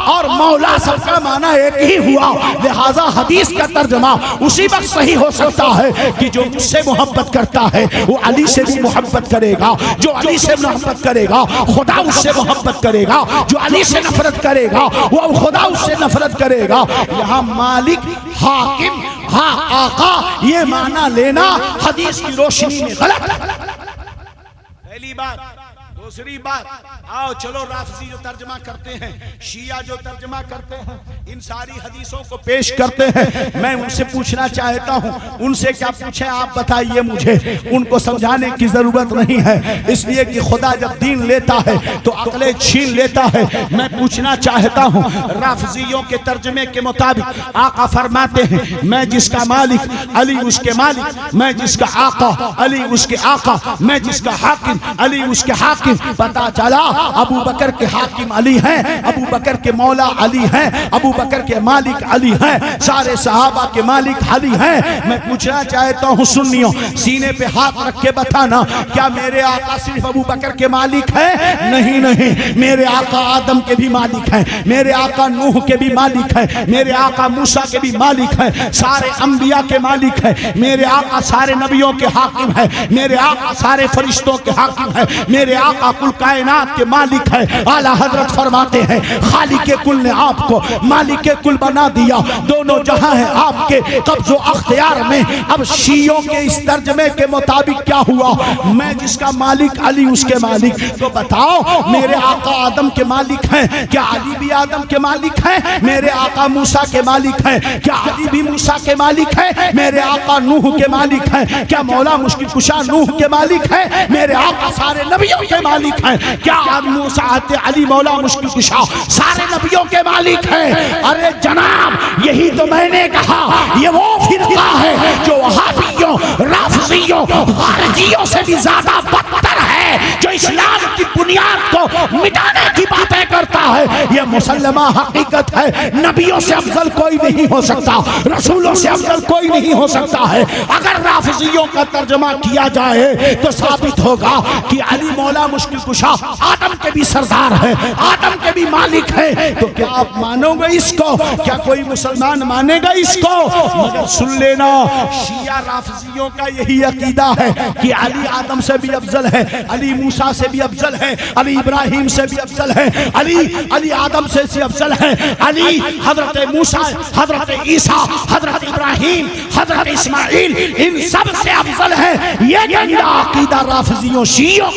और मौला सबका माना एक ही हुआ। लिहाजा हदीस का तर्जमा उसी वक्त सही हो सकता है कि जो मुझसे मोहब्बत करता है वो अली से भी मोहब्बत करेगा, जो अली से मोहब्बत करेगा खुदा उससे मोहब्बत करेगा, जो अली से नफरत करेगा वो खुदा उससे नफरत करेगा। यहाँ मालिक, हाकिम, आका ये माना लेना हदीस की रोशनी में गलत है। पहली बात। दूसरी बात, आओ चलो राफजी जो तर्जमा करते हैं, शिया जो तर्जमा करते हैं, इन सारी हदीसों को पेश करते हैं। मैं उनसे पूछना चाहता हूं, उनसे क्या पूछे आप बताइए मुझे। उनको समझाने की जरूरत नहीं है, इसलिए कि खुदा जब दीन लेता है तो अक्लें छीन लेता है। मैं पूछना चाहता हूं, राफजियों के तर्जमे के मुताबिक आका फरमाते हैं मैं जिसका मालिक अली उसके मालिक, मैं जिसका आका अली उसके आका, मैं जिसका हाकिम अली उसके हाकिम। पता चला अबू बकर के हाकिम अली हैं, अबू बकर के मौला अली हैं, अबू बकर के मालिक अली हैं, सारे सहाबा के मालिक अली हैं। मैं पूछना चाहता हूँ सुन्नियों, सीने पे हाथ रख के बताना, क्या मेरे आका सिर्फ अबू बकर के मालिक हैं? नहीं नहीं, मेरे आका आदम के भी मालिक हैं, मेरे आका नूह के भी मालिक हैं, मेरे आका मूसा के भी मालिक हैं, सारे अंबिया के मालिक हैं, मेरे आका सारे नबियों के हाकिम हैं, मेरे आका सारे फरिश्तों के हाकिम हैं, मेरे आका कुल कायनात के मालिक है। आला हजरत फरमाते हैं खालिक कुल ने आपको मालिक कुल बना दिया, दोनों जहां है आपके कब्ज़ो अख्तियार में। अब शियों के इस तर्जमे के मुताबिक क्या हुआ? मैं जिसका मालिक अली उसके मालिक। तो बताओ मेरे आका आदम के मालिक हैं, क्या अली भी आदम के मालिक हैं? मेरे आका मूसा के मालिक हैं, क्या अली भी मूसा के मालिक हैं? मेरे आका नूह के मालिक हैं, क्या मौला मुश्किल कुशा नूह के मालिक हैं? मेरे आका सारे नबियों के मालिक हैं, क्या मूसा अली मौला मुश्किल कुशा सारे नबियों के मालिक हैं? अरे जनाब, यही तो मैंने कहा, ये वो फिरका है जो वहाबियों, राफजियों, खारिजियों से भी ज्यादा बदतर है, जो इस्लाम की बुनियाद को मिटाने की बातें करता है। ये मुसल्लमा हकीकत है, नबियों से अफजल कोई नहीं हो सकता, रसूलों से अफजल कोई नहीं हो सकता है। अगर राफजियों का तर्जमा किया जाए तो साबित होगा कि अली मौला मुश्किल कुशा आदम के भी सरदार है, आदम के भी मालिक है। तो क्या आप मानोगे इसको? क्या कोई मुसलमान मानेगा इसको? मगर सुन लेना, शिया राफजियों का यही अकीदा है कि अली आदम से भी अफजल है, अली मूसा से भी अफजल है, अली इब्राहिम से भी अफजल है, अली आदम से अफजल है, अली हजरत मूसा, हजरत ईसा, हजरत इब्राहिम, हजरत इस्माइल, इन सब से अफजल है। ये गंदा अकीदा राफजियों शियों।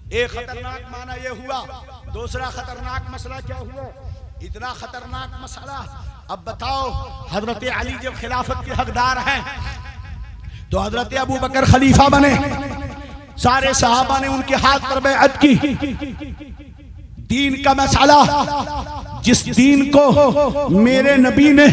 एक खतरनाक माना यह हुआ, दूसरा खतरनाक मसला क्या हुआ? इतना खतरनाक मसला। अब बताओ, हजरत अली जब खिलाफत के हकदार हैं तो हजरत अबू बकर खलीफा बने, सारे सहाबा ने उनके हाथ पर बैअत की। दीन का मसला, जिस दीन को मेरे नबी ने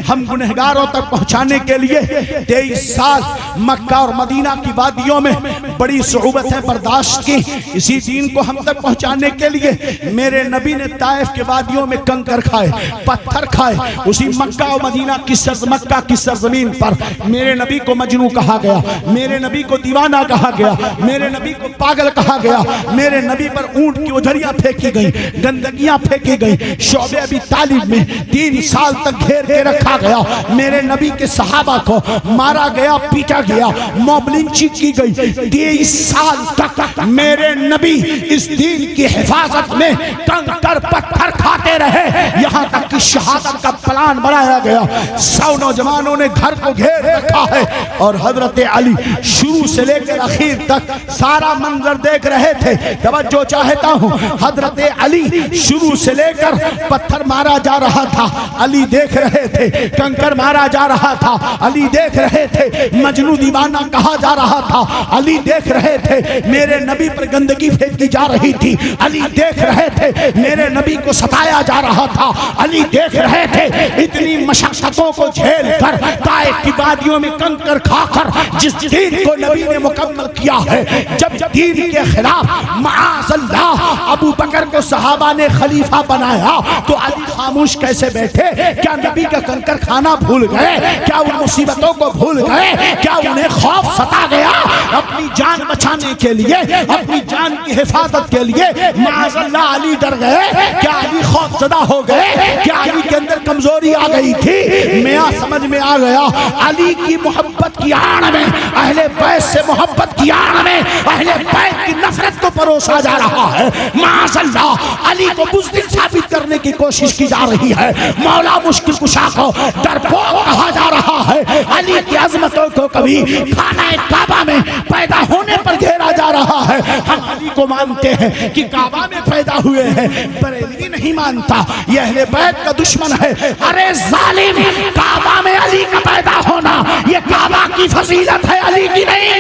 हम गुनहगारों तक पहुंचाने के लिए 23 साल मक्का और मदीना की वादियों में बड़ी सुहबतें बर्दाश्त की, इसी दीन को हम तक पहुंचाने के लिए मेरे नबी ने ताइफ के वादियों में कंकर खाए, पत्थर खाए। उसी मक्का और मदीना की मक्का की सरजमीन पर मेरे नबी को मजनू कहा गया, मेरे नबी को दीवाना कहा गया, मेरे नबी को पागल कहा गया, मेरे नबी पर ऊंट की उधरियां फेंकी गई, गंदगियां फेंकी गई। शोबे अबी तालिब में 3 साल तक घेर के रखा गया, मेरे नबी के सहाबा को मारा गया, पीटा गया, मॉब लिंचिंग की गई। 23 साल तक मेरे नबी इस दीन की हिफाजत में कंकर पत्थर खाते रहे, यहाँ तक कि शहादत का प्लान बनाया गया। 100 नौजवानों ने घर को घेर रखा है, और हजरत अली शुरू से लेकर आखिर तक सारा मंजर देख रहे थे। तवज्जो चाहता हूँ, हजरत अली शुरू से लेकर पत्थर मारा जा रहा था, अली देख रहे थे, कंकर मारा जा रहा था, अली देख रहे थे, मजनू दीवाना कहा जा रहा था, अली देख रहे थे, मेरे नबी पर गंदगी फेंकी जा रही थी, अली देख रहे थे, मेरे नबी को सताया जा रहा था, अली देख रहे थे, इतनी मशक्कतों को झेल कर ताइफ की वादियों में कंकर खाकर जिस दीन को नबी ने मुकम्मल किया है, जब दीन के खिलाफ माअज़ल्लाह अबू बकर को सहाबा ने खलीफा बनाया तो अली खामोश कैसे बैठे? क्या नबी का कंकर खाना भूल गए? क्या उन मुसीबतों को भूल गए? क्या उन्हें खौफ सता गया? अपनी जान बचाने के लिए, अपनी जान की हिफाजत के लिए माअज़ल्लाह अली डर गए? क्या अली खौफज़दा हो गए? क्या अली के अंदर कमजोरी आ गई थी? मैं समझ में आ गया, अली की मोहब्बत की आड़ में, अहले बैत से मोहब्बत की आड़ में अहले बैत की नफरत को परोसा जा रहा है। माअज़ल्लाह अली को बुज़दिल साबित करने की कोशिश की जा रही है, मौला मुश्किल कुशा को डरपोक कहा जा रहा है, अली की अजमतों को कभी खाना काबा में पैदा होने पर घेरा जा रहा है। हम अली को मानते हैं कि काबा में पैदा हुए हैं, बरेलवी नहीं मानता, यह अहले बैत का दुश्मन है। अरे जालिम, काबा में अली का पैदा होना यह काबा की फजीलत है, अली की नहीं।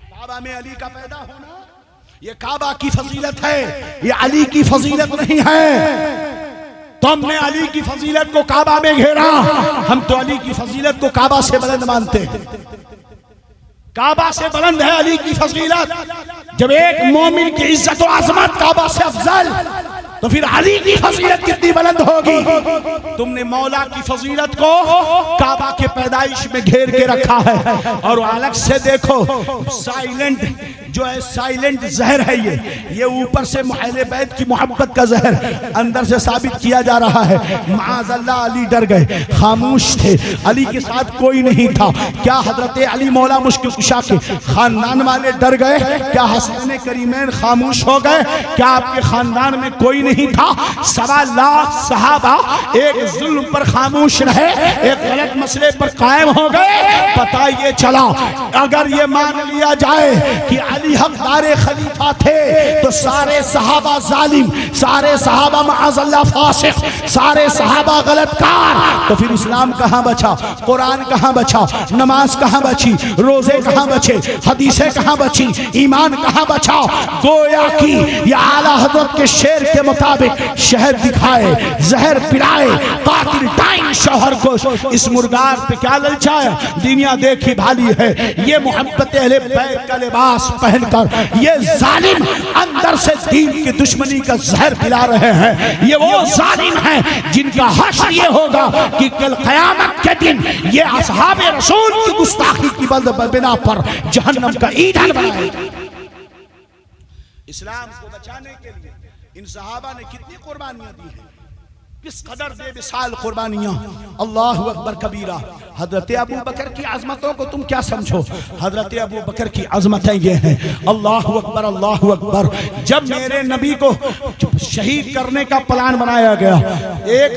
काबा में अली का पैदा होना ये काबा की फजीलत है, ये अली की फजीलत नहीं है। तो हमने अली की फजीलत को काबा में घेरा, हम तो अली की फजीलत को काबा से बुलंद मानते हैं। काबा से बुलंद है अली की फजीलत। जब एक मोमिन की इज्जत और अजमत काबा से अफजल, तो फिर अली की फजीलत कितनी बुलंद होगी। तुमने मौला की फजीलत को काबा के पैदाइश में घेर के रखा है, और अलग से देखो साइलेंट जो है, साइलेंट जहर है ये ऊपर से अहले बैत की मोहब्बत का जहर अंदर से साबित किया जा रहा है। माअज़ल्लाह अली डर गए, खामोश थे, अली के साथ कोई नहीं था। क्या हजरत अली मौला मुश्किल कुशा के खानदान वाले डर गए? क्या हसन करीमैन खामोश हो गए? क्या आपके खानदान में कोई नहीं था? 1.25 लाख सहाबा एक जुल्म पर खामोश रहे, एक गलत मसले पर कायम हो गए। पता ये चला, अगर ये मान लिया जाए कि अली हकदारे खलीफा थे तो सारे सहाबा जालिम, सारे सहाबा माअज़ल्लाह फासिक, सारे सहाबा गलतकार, तो फिर इस्लाम कहाँ बचा? कुरान कहाँ बचा? नमाज कहाँ बची? रोजे कहाँ बचे? हदीसें कहाँ बची? ईमान कहाँ बचा? गोया की या आला हज़रत के शेर के मुताबिक शहद दिखाए, जहर पिलाए, कातिल टाइम शौहर को इस मुर्गार पे क्या ललचाया? दुनिया देखी भाली है। ये मोहब्बत अहले बैत का लिबास पहनकर ये जालिम अंदर से दीन की दुश्मनी का जहर पिला रहे हैं। ये वो जालिम हैं जिनका हश्र ये होगा कि कल क़यामत के दिन ये असहाबे रसूल की गुस्ताखी की बिना पर जहन्नम का ईंधन बनाएगा। इस्लाम को बचाने के लिए इन सहाबा ने कितनी कुर्बानियां दी हैं, किस कदर बेमिसाल कुर्बानियां। अल्लाहु अकबर कबीरा। हजरत अबू बकर की अजमतों को तुम क्या समझो? हजरत अबू बकर की अजमतें ये हैं। अल्लाहु अकबर, अल्लाहु अकबर। जब मेरे नबी को शहीद करने का प्लान बनाया गया,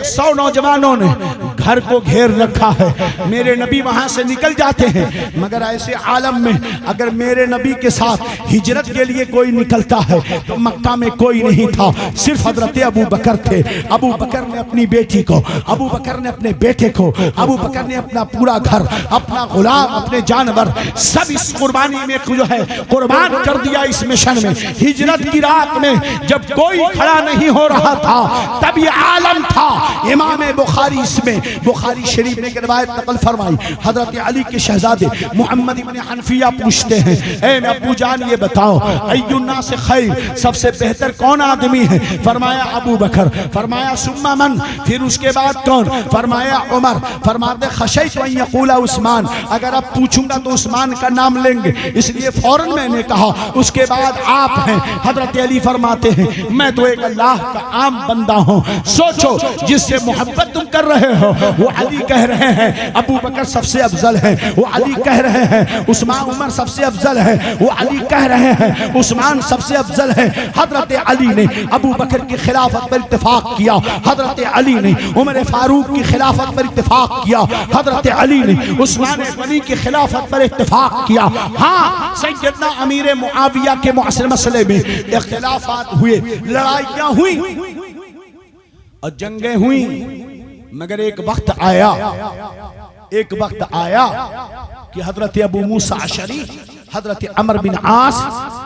100 नौजवानों ने घर को घेर रखा है। मेरे नबी वहां से निकल जाते हैं, मगर ऐसे आलम में अगर मेरे नबी के साथ हिजरत के लिए कोई निकलता है तो मक्का में कोई नहीं था, सिर्फ हजरत अबू बकर थे। अबू बकर ने अपनी बेटी को, अबू बकर ने अपने बेटे को, अबू बकर ने अपना पूरा घर, अपना गुलाम, अपने जानवर सब इस कुर्बानी में जो है कुर्बान कर दिया। इस मिशन में हिजरत की रात में जब कोई खड़ा नहीं हो रहा था तब ये आलम था। इमाम बुखारी इसमें बुखारी शरीफ ने रिवायत नकल फरमाई। हजरत अली के शहजादे मोहम्मद इब्न हनफिया पूछते हैं, ऐ अबू जान ये बताओ अय्युन्ना से खैर, सबसे बेहतर कौन आदमी है? फरमाया अबू बकर। फरमाया सुम्मा मन, फिर उसके बाद कौन? फरमाया उमर। फरमाते खशैतु अन यक़ूला उस्मान, अगर अब पूछूंगा तो उस्मान का नाम लेंगे, इसलिए फौरन मैंने कहा उसके बाद आप हैं। हजरत अली फरमाते हैं मैं तो एक अल्लाह का आम बंदा हूं। सोचो जिससे मोहब्बत तुम कर रहे हो वो अली कह रहे हैं अबू बकर सबसे अफजल है, वो अली कह रहे हैं उस्मान उमर सबसे अफजल है, वो अली कह रहे हैं उस्मान सबसे अफजल है। हजरत अली ने अबू बकर की खिलाफत पर इत्तेफाक किया, हजरत अली ने उमर फारूक की खिलाफत पर इत्तेफाक किया, हजरत अली ने उस्मान गनी की खिलाफत पर इत्तेफाक किया। हाँ, सैयदना अमीर मुआविया के मसले में इख्तिलाफात हुए, लड़ाइयां हुई और जंगें हुई, मगर एक वक्त आया कि हजरत अबू मूसा अशरी, हजरत अमर बिन आस,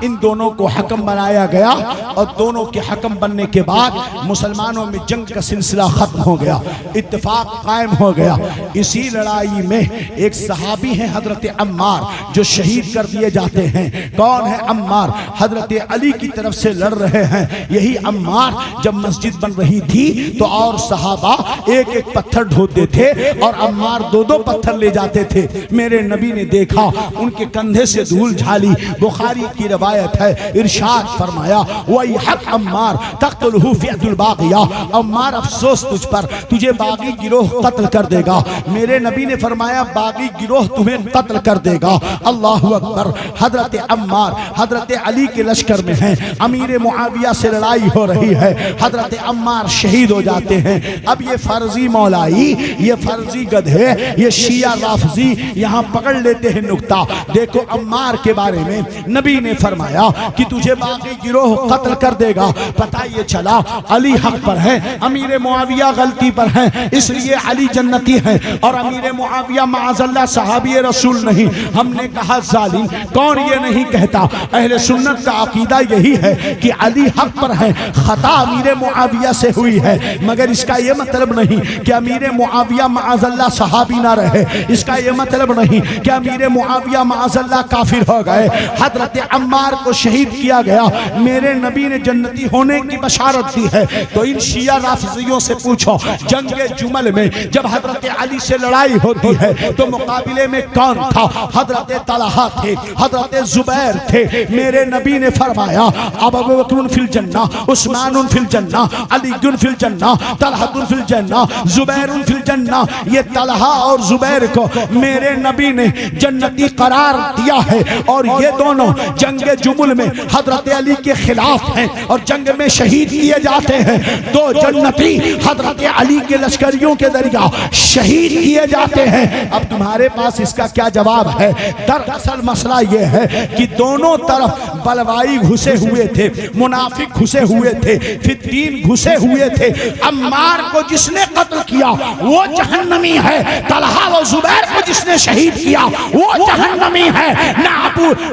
इन दोनों को हकम बनाया गया और दोनों के हकम बनने के बाद मुसलमानों में जंग का सिलसिला खत्म हो गया, इत्तेफाक कायम हो गया। इसी लड़ाई में एक सहाबी हैं हजरत अम्मार जो शहीद कर दिए जाते हैं। कौन है अम्मार? हजरत अली की तरफ से लड़ रहे हैं। यही अम्मार जब मस्जिद बन रही थी तो और सहाबा एक एक पत्थर ढोते थे और अम्मार दो दो पत्थर ले जाते थे। मेरे नबी ने देखा, उनके कंधे से धूल झाली। बुखारी की रवायत है, इरशाद फरमाया वही हक अम्मार तख्तुलहु फिअतुल बागिया, अम्मार अफसोस तुझ पर, तुझे बागी गिरोह कत्ल कर देगा। मेरे नबी ने फरमाया बागी गिरोह तुम्हें कत्ल कर देगा। अल्लाहु अकबर। हजरत अम्मार हजरत अली के लश्कर में हैं, अमीर मुआविया से लड़ाई हो रही है, हजरत अम्मार शहीद हो जाते हैं। अब ये फर्जी मौलाई, ये फर्जी गधे, ये शिया राफजी यहाँ पकड़ लेते हैं नुक्ता। देखो अम्मार के बारे में नबी ने फरमाया कि तुझे बागी गिरोह कत्ल कर देगा। पता ये चला अली हक पर है, अमीर मुआविया गलती पर है, इसलिए अली जन्नती है और अमीर मुआविया माअज़ल्लाह सहाबी रसूल नहीं। हमने कहा जालिम, कौन ये नहीं कहता? अहले सुन्नत का अकीदा यही है कि अली हक पर है, खता अमीर मुआविया से हुई है, मगर इसका ये मतलब नहीं कि अमीर मुआविया माअज़ल्लाह सहाबी ना रहे, इसका ये मतलब नहीं कि अमीर मुआविया माअज़ल्लाह काफिर हो गए। हजरत अम्मार को शहीद किया गया, मेरे नबी ने जन्नती होने की बशारत दी है। तो इन शिया राफिजियों से पूछो, जंगे जुमल में जब हजरत अली से लड़ाई होती है तो मुकाबले में कौन था? हजरत तलहा थे, हजरत जुबैर थे। मेरे नबी ने फरमाया अबू बकर फिल जन्ना, उस्मान फिल जन्ना, अली फिल जन्ना, तलहा फिल जन्ना, जुबैर फिल जन्ना। ये तलहा और जुबैर को मेरे नबी ने जन्नती करार दिया है और ये दोनों जंगे जुमुल में हजरत अली के खिलाफ हैं और जंग में शहीद किए जाते हैं। दो जन्नती हजरत अली के लश्करियों के जरिया शहीद किए जाते हैं। अब तुम्हारे पास इसका क्या जवाब है? दरअसल मसला ये है कि दोनों तरफ बलवाई घुसे हुए थे, मुनाफिक घुसे हुए थे, फित्तीन घुसे हुए थे। अम्मार को जिसने कत्ल किया वो जहन्नमी है, तलहा व जुबैर को जिसने शहीद किया वो जहन्नमी है।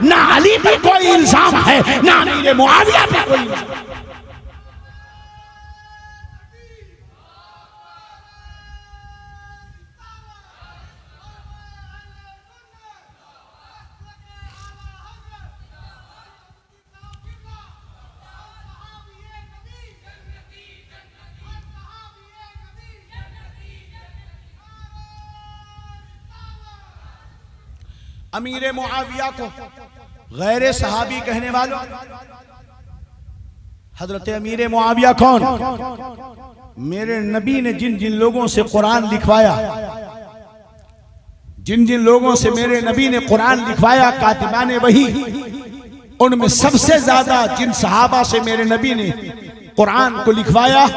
ना अली पर कोई इल्जाम है, ना अमीर मुआविया पर कोई इल्जाम। अमीर मुआविया को गैर सहाबी कहने वालों, हजरत अमीर मुआविया कौन? मेरे नबी ने जिन जिन लोगों से कुरान लिखवाया, जिन जिन लोगों से मेरे नबी ने कुरान लिखवाया, कातिबाने वही, उनमें सबसे ज्यादा जिन सहाबा से मेरे नबी ने कुरान को लिखवाया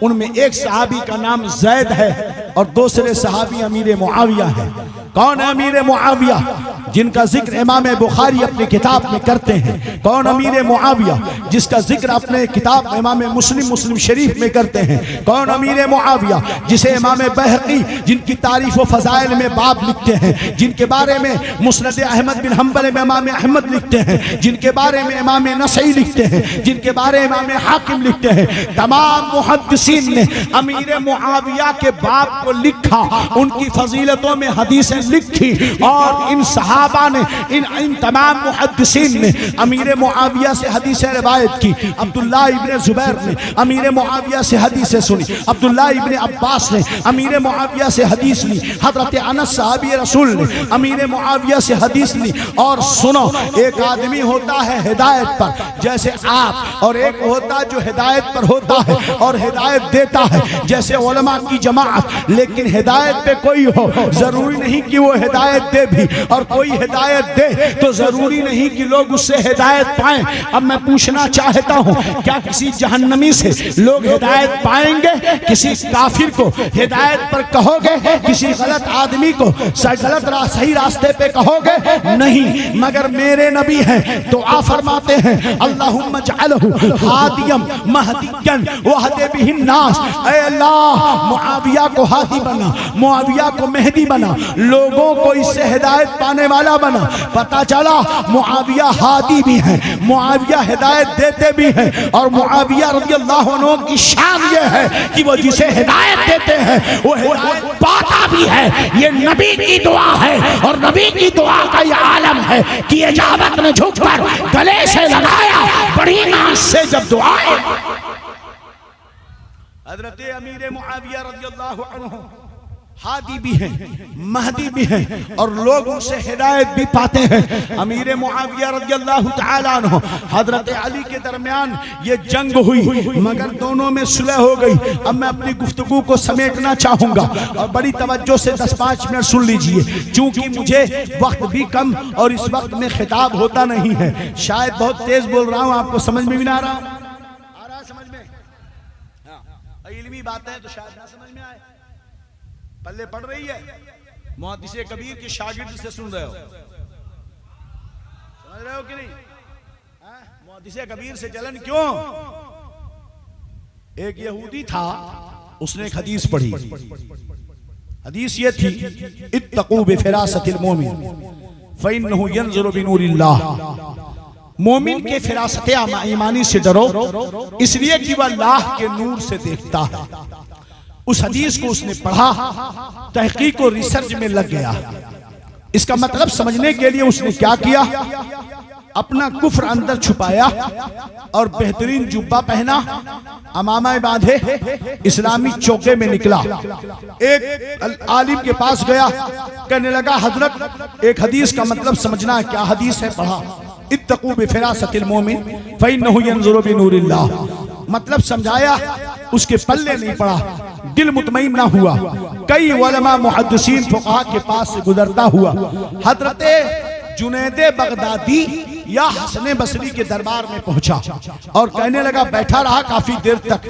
उनमें एक सहाबी का नाम जैद है और दूसरे सहाबी अमीर मुआविया है। कौन है अमीर मुआविया? जिनका जिक्र इमाम बुखारी अपनी किताब में करते हैं। कौन अमीर मुआविया? जिसका जिक्र अपने किताब इमाम मुस्लिम शरीफ में करते हैं। कौन अमीर मुआविया? जिसे इमाम बैहक़ी जिनकी तारीफ व फज़ाइल में बाब लिखते हैं, जिनके बारे में मुस्नद अहमद बिन हम्बल में इमाम अहमद लिखते हैं, जिनके बारे में इमाम नसई लिखते हैं, जिनके बारे में इमाम हाकिम लिखते हैं। तमाम मुहद्दिसीन ने अमीर मुआविया के बाब को लिखा, उनकी फजीलतों में हदीसें लिखी और इन सहाबा ने, इन तमाम मुहद्दिसीन ने अमीर मुआविया से हदीसें रिवायत की। अब्दुल्लाह इब्ने जुबैर ने अमीर मुआविया से हदीसें सुनी, अब्दुल्लाह इब्ने अब्बास ने अमीर मुआविया से हदीस ली, हजरत अनस सहाबी रसूल ने अमीर मुआविया से हदीस ली। और सुनो, एक आदमी होता है हिदायत पर जैसे आप, और एक होता जो हिदायत पर होता है और हिदायत देता है जैसे उलमा की जमात। लेकिन हिदायत पे कोई हो, जरूरी नहीं कि वो हिदायत दे भी, और कोई हिदायत दे तो जरूरी नहीं कि लोग उससे हिदायत पाएं। अब मैं पूछना चाहता हूं, क्या किसी जहन्नमी से लोग हिदायत पाएंगे? किसी काफिर को हिदायत पर कहोगे? किसी गलत आदमी को सही रास्ते पे कहोगे? नहीं, मगर मेरे नबी हैं तो आ फरमाते हैं अल्लाहुम्मा जअलहु हादियम महदियन वहदे बिहिन नास। ऐ अल्लाह, मुआविया को हादी बना, मुआविया को मेहदी बना, लोगों को इससे हिदायत पाने वाला बना। पता चला मुआविया हादी भी है, मुआविया हिदायत देते भी हैं, और मुआविया रज़ियल्लाहु अन्हु की शान ये है कि वो जिसे हिदायत देते हैं वो हिदायत पाता भी है। ये नबी की दुआ है, और नबी की दुआ का ये आलम है कि इजाबत में झुककर गले से लगाया बड़ी नाज से जब दुआएं। हजरत अमीर मुआविया रज़ियल्लाहु अन्हु हादी भी हैं, महदी भी हैं, और लोग उनसे हिदायत भी पाते हैं। अमीर मुआविया रज़ियल्लाहु तआला अन्हु हजरत अली के दरमियान ये जंग हुई, मगर दोनों में सुलह हो गई। अब मैं अपनी गुफ्तगू को समेटना चाहूंगा, और बड़ी तवज्जो से 10-5 मिनट सुन लीजिए, क्योंकि मुझे वक्त भी कम और इस वक्त में खिताब होता नहीं है। शायद बहुत तेज बोल रहा हूँ, आपको समझ में भी ना आ रहा समझ में? हाँ, इल्मी बातें हैं तो शायद ना समझ में आए। पल्ले पड़ रही है, मुहद्दिसे कबीर के शागिर्द से सुन रहे हो, समझ रहे हो कि नहीं? मुहद्दिसे कबीर से जलन क्यों? एक यहूदी था, उसने एक हदीस पढ़ी। हदीस ये थी, इत्तकू बिफिरासतिल मोमिन फइन्नहु यंज़ुरु बिनूरिल्लाह। मोमिन के फिरासत ईमानी से डरो, इसलिए कि वह अल्लाह के नूर से देखता है। उस हदीस को उसने पढ़ा, तहकीक और रिसर्च में लग गया। इसका मतलब समझने के लिए उसने क्या किया? अपना कुफ्र अंदर छुपाया और बेहतरीन जुब्बा पहना, अमामा बांधे, इस्लामी चौके में निकला। एक आलिम के पास गया, कहने लगा हजरत एक हदीस का मतलब समझना है। क्या हदीस है? पढ़ा, इत्तकू बिफिरासतिल मोमिन फइन्नहु यंज़ुरु बिनूरिल्लाह। मतलब समझाया, उसके पल्ले नहीं पड़ा, दिल मुतमईन ना हुआ। कई उलमा मुहद्दिसीन फुक़हा के पास से गुजरता हुआ हजरते जुनैदे बगदादी या हसन बसरी के दरबार में पहुंचा और कहने लगा, बैठा रहा काफी देर तक।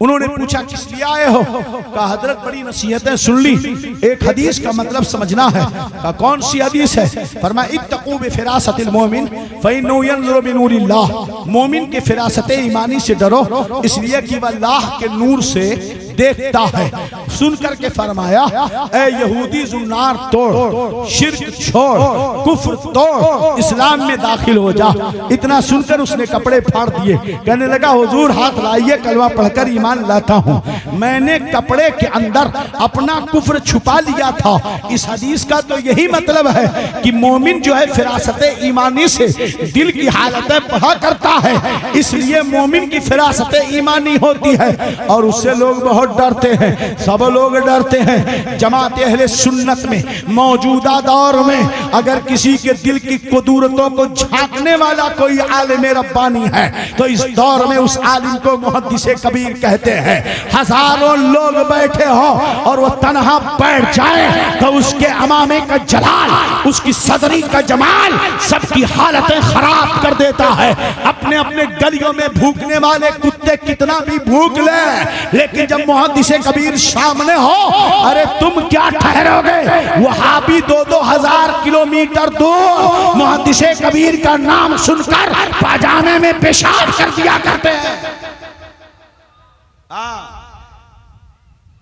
उन्होंने पूछा किस लिए आए हो? कहा हजरत बड़ी नसीहतें सुन ली, एक हदीस का मतलब समझना है। कहा कौन सी हदीस है? फरमाया इत्तकू बिफिरासतिल मोमिन फइन्नहु यंज़ुरु बिनूरिल्लाह। मोमिन के फिरासते ईमानी से डरो, इसलिए कि वह अल्लाह के नूर से देखता है। सुन करके फरमाया, ए यहूदी जुन्नार तोड़, शिर्क छोड़, कुफ्र तोड़, इस्लाम में दाखिल हो जा। इतना सुनकर उसने कपड़े फाड़ दिए। कहने लगा हुजूर हाथ लाइए, कलमा पढ़कर ईमान लाता हूँ। मैंने कपड़े के अंदर अपना कुफ्र छुपा लिया था। इस हदीस का तो यही मतलब है कि मोमिन जो है फिरासत ईमानी से दिल की हालतें पढ़ा करता है, इसलिए मोमिन की फिरासत ईमानी होती है। और उससे लोग बहुत डरते हैं, सब लोग डरते हैं। जमात अहले सुन्नत में मौजूदा दौर में अगर किसी के दिल की कुदूरतों को झांकने वाला कोई आलिम रब्बानी है तो इस दौर में उस आलिम को मुहद्दिसे कबीर कहते हैं। हजारों लोग बैठे हो और वो तन्हा बैठ जाए तो उसके अमामे का जलाल, उसकी सदरी का जमाल सबकी हालतें खराब कर देता है। अपने अपने गलियों में भूखने वाले कुत्ते कितना भी भूख ले, लेकिन जब मुहद्दिसे कबीर सामने हो, अरे तुम क्या ठहरोगे? वहाबी 2-2 हजार किलोमीटर दूर मुहद्दिसे कबीर का नाम सुनकर पाजामे में पेशाब कर दिया करते हैं।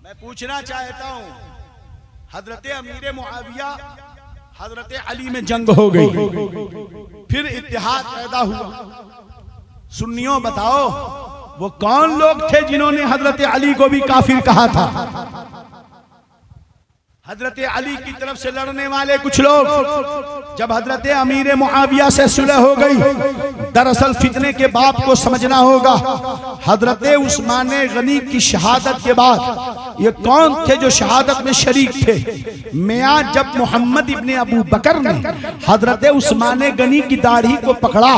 मैं पूछना चाहता हूं, हजरत अमीर मुआविया हजरत अली में जंग हो गई, फिर इत्तेहाद पैदा हुआ। सुन्नियों बताओ वो कौन लोग थे जिन्होंने हजरत अली को भी काफिर कहा था? हजरत अली की तरफ से लड़ने वाले कुछ लोग जब हजरत अमीर मुआविया से सुलह हो गई, दरअसल फितने के बाप को समझना होगा। हजरत उस्मान गनी की शहादत के बाद ये कौन थे जो शहादत में शरीक थे? मियां जब मोहम्मद इब्ने अबू बकर ने हजरत उस्मान गनी की दाढ़ी को पकड़ा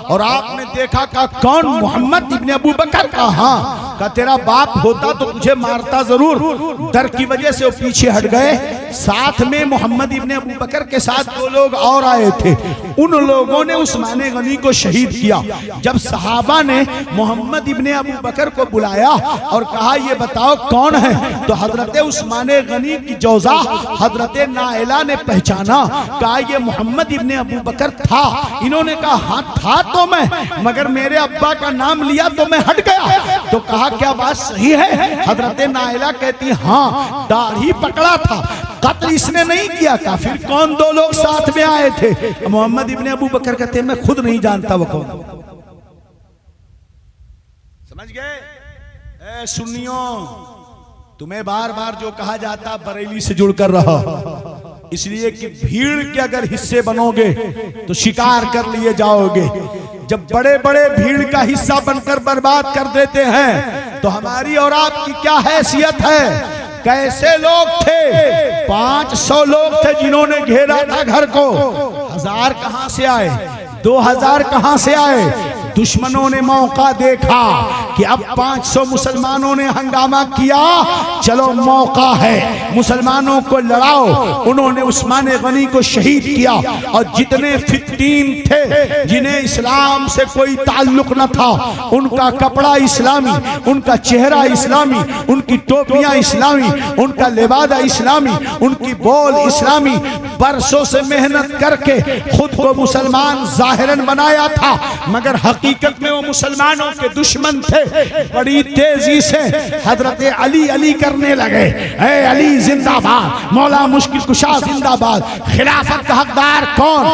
और आपने देखा का कौन मोहम्मद इब्ने अबू बकर का? हाँ, का तेरा बाप होता तो तुझे मारता जरूर। डर की वजह से वो पीछे हट गए। साथ में मोहम्मद इब्ने अबू बकर के साथ दो लोग और आए थे। उन लोगों ने उस्मान गनी को शहीद किया। जब सहाबा ने मोहम्मद इब्ने अबू बकर को बुलाया और कहा ये बताओ कौन है, तो हजरत उस्मान गनी की जौजा हजरत नाइला ने पहचाना। कहा ये मोहम्मद इब्ने अबू बकर था। इन्होंने कहा हाँ था तो मैं, मगर मेरे अब्बा का नाम लिया तो मैं हट गया। तो कहा क्या बात सही है? हजरत नाइला कहती हाँ, दाढ़ी पकड़ा था, कत्ल इसने नहीं किया था। फिर कौन दो लोग साथ में आए थे? मोहम्मद इब्ने अबू बकर कहते मैं खुद नहीं जानता वो कौन। समझ गए? सुन्नियों, तुम्हें बार बार जो कहा जाता बरेली से जुड़कर रहो, इसलिए कि भीड़ के अगर हिस्से बनोगे तो शिकार कर लिए जाओगे। जब बड़े बड़े भीड़ का हिस्सा बनकर बर्बाद कर देते हैं तो हमारी और आपकी क्या हैसियत है? कैसे लोग थे? 500 लोग थे जिन्होंने घेरा था घर को। 1000 कहां से आए? 2000 कहां से आए? दुश्मनों ने मौका देखा कि अब 500 मुसलमानों ने हंगामा किया, चलो मौका है, मुसलमानों को लड़ाओ। उन्होंने उस्मान गनी को शहीद किया और जितने फित्तीन थे जिन्हें इस्लाम से कोई ताल्लुक न था, उनका कपड़ा इस्लामी, उनका चेहरा इस्लामी, उनकी टोपियां इस्लामी, उनका लिबादा इस्लामी, उनकी बोल इस्लामी, बरसों से मेहनत करके खुद को मुसलमान जाहिरन बनाया था, मगर हकीकत में वो मुसलमानों के दुश्मन थे। बड़ी तेजी से हजरत अली अली करने लगे। ए अली जिंदाबाद, मौला मुश्किल कुशा जिंदाबाद, खिलाफत का हकदार कौन?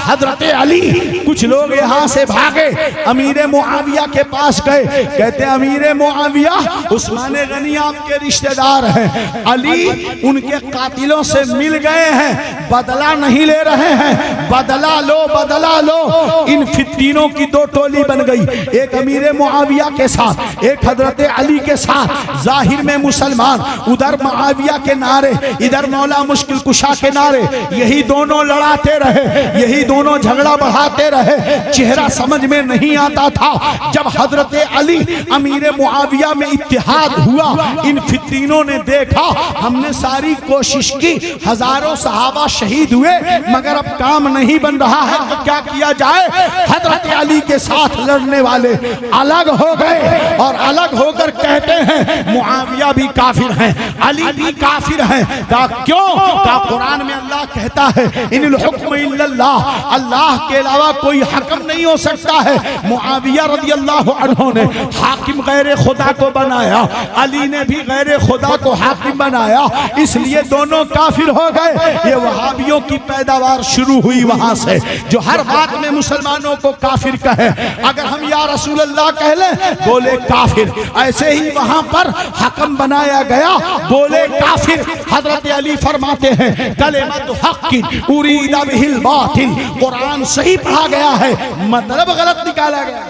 हजरत अली। कुछ लोग यहाँ से भागे, अमीर मुआविया के पास गए। कहते अमीर मुआविया, उस्मान गनी आपके रिश्तेदार हैं, अली उनके कातिलों से मिल गए हैं, बदला नहीं ले रहे हैं, बदला लो बदला लो। इन फित्तीनों की दो टोली बन गई, एक अमीर मुआविया के साथ, एक हजरत अली के साथ। जाहिर में मुसलमान, उधर मुआविया के नारे, इधर मौला मुश्किल कुशा के नारे। यही दोनों लड़ाते रहे, यही दोनों झगड़ा बढ़ाते रहे। चेहरा समझ में नहीं आता था। जब हजरत अली अमीर मुआविया में इत्तेहाद हुआ, इन फित्तीनों ने देखा हमने सारी कोशिश की, हजारों सहाबा शहीद हुए, मगर अब काम नहीं बन रहा है, तो क्या किया जाए? हजरत अली के साथ लड़ने वाले अलग हो गए और अलग होकर कहते हैं मुआविया भी काफिर हैं, अली भी काफिर हैं। का क्यों? का कुरान में अल्लाह कहता है इनिल हुक्म इल्लल्लाह, अल्लाह के अलावा कोई हकम नहीं हो सकता है। मुआविया रदियल्लाहु अन्हु ने हाकिम गैर खुदा को बनाया, अली ने भी गैर खुदा को हाकिम बनाया, इसलिए दोनों काफिर हो गए। ये वहाबियों की पैदावार शुरू हुई वहां से, जो हर बात में मुसलमानों को काफिर कहे। अगर हम या रसूल अल्लाह कह ले, बोले काफिर। ऐसे ही वहां पर हकम बनाया गया, बोले काफिर। हजरत अली फरमाते हैं कलिमतु हक्किन उरीदा बिहिल बातिल, कुरान सही पढ़ा गया है, मतलब गलत निकाला गया।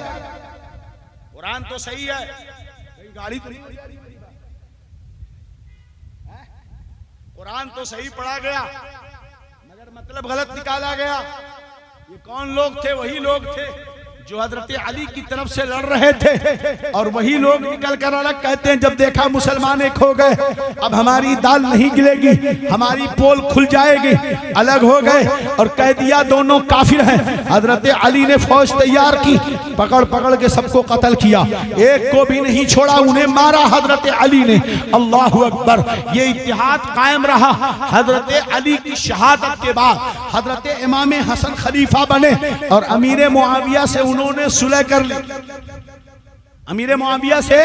कुरान तो सही है, गाड़ी तो नहीं, कुरान तो सही पढ़ा गया, मगर मतलब गलत निकाला गया। ये कौन लोग थे? वही लोग थे जो हजरत अली की तरफ से लड़ रहे थे, और वही लोग निकल कर अलग कहते हैं जब देखा मुसलमान एक हो गए, अब हमारी दाल नहीं गिलेगी, हमारी पोल खुल जाएगी, अलग हो गए और कह दिया दोनों काफिर हैं। हजरत अली ने फौज तैयार की, पकड़ पकड़ के सबको कत्ल किया, एक को भी नहीं छोड़ा, उन्हें मारा हजरत अली ने। अल्लाहु अकबर। ये इत्तेहाद कायम रहा। हजरत अली की शहादत के बाद हजरत इमाम हसन खलीफा बने और अमीर मुआविया से उन्होंने सुलह कर ली। अमीर मुआविया से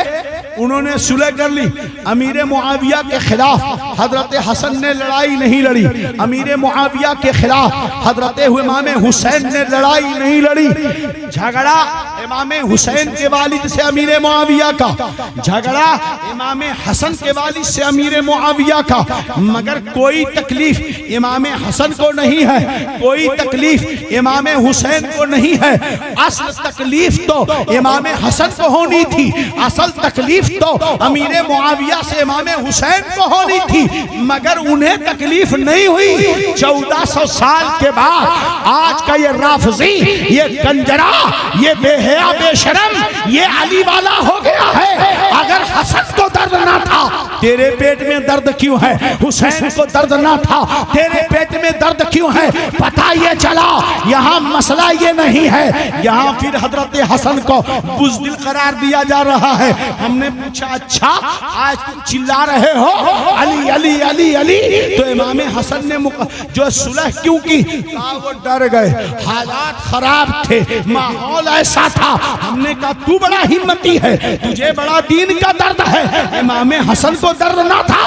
उन्होंने सुलह कर ली। अमीर मुआविया के खिलाफ हजरत हसन ने लड़ाई नहीं लड़ी। अमीर मुआविया के खिलाफ हजरत इमाम हुसैन ने लड़ाई नहीं लड़ी। झगड़ा इमाम हुसैन के वालिद से अमीर मुआविया का, झगड़ा इमाम हसन के वालिद से अमीर मुआविया का। मगर कोई तकलीफ इमाम हसन को नहीं है, कोई तकलीफ इमाम हुसैन को नहीं है। असल तकलीफ तो इमाम हसन को होनी थी, असल तकलीफ तो अमीर मुआविया से इमाम हुसैन को होनी थी, मगर उन्हें तकलीफ नहीं हुई। 1400 साल के बाद आज का ये राफजी, ये कंजरा, ये बेहया बेशरम, ये अली वाला हो गया है। अगर हसन को दर्द ना था, तेरे पेट में दर्द क्यों है? हुसैन को दर्द ना था, तेरे पेट में दर्द क्यों है? पता ये चला यहाँ मसला ये नहीं है, यहाँ फिर हजरत हसन को बुज़दिल करार दिया जा रहा है। हमने पूछा अच्छा आज तुम चिल्ला रहे हो अली अली अली अली, तो इमाम हसन ने जो सुलह क्यों की? वो डर गए, हालात खराब थे, माहौल ऐसा था। हमने कहा तू बड़ा हिम्मती है, तुझे बड़ा दीन का दर्द है, इमाम हसन को दर्द ना था।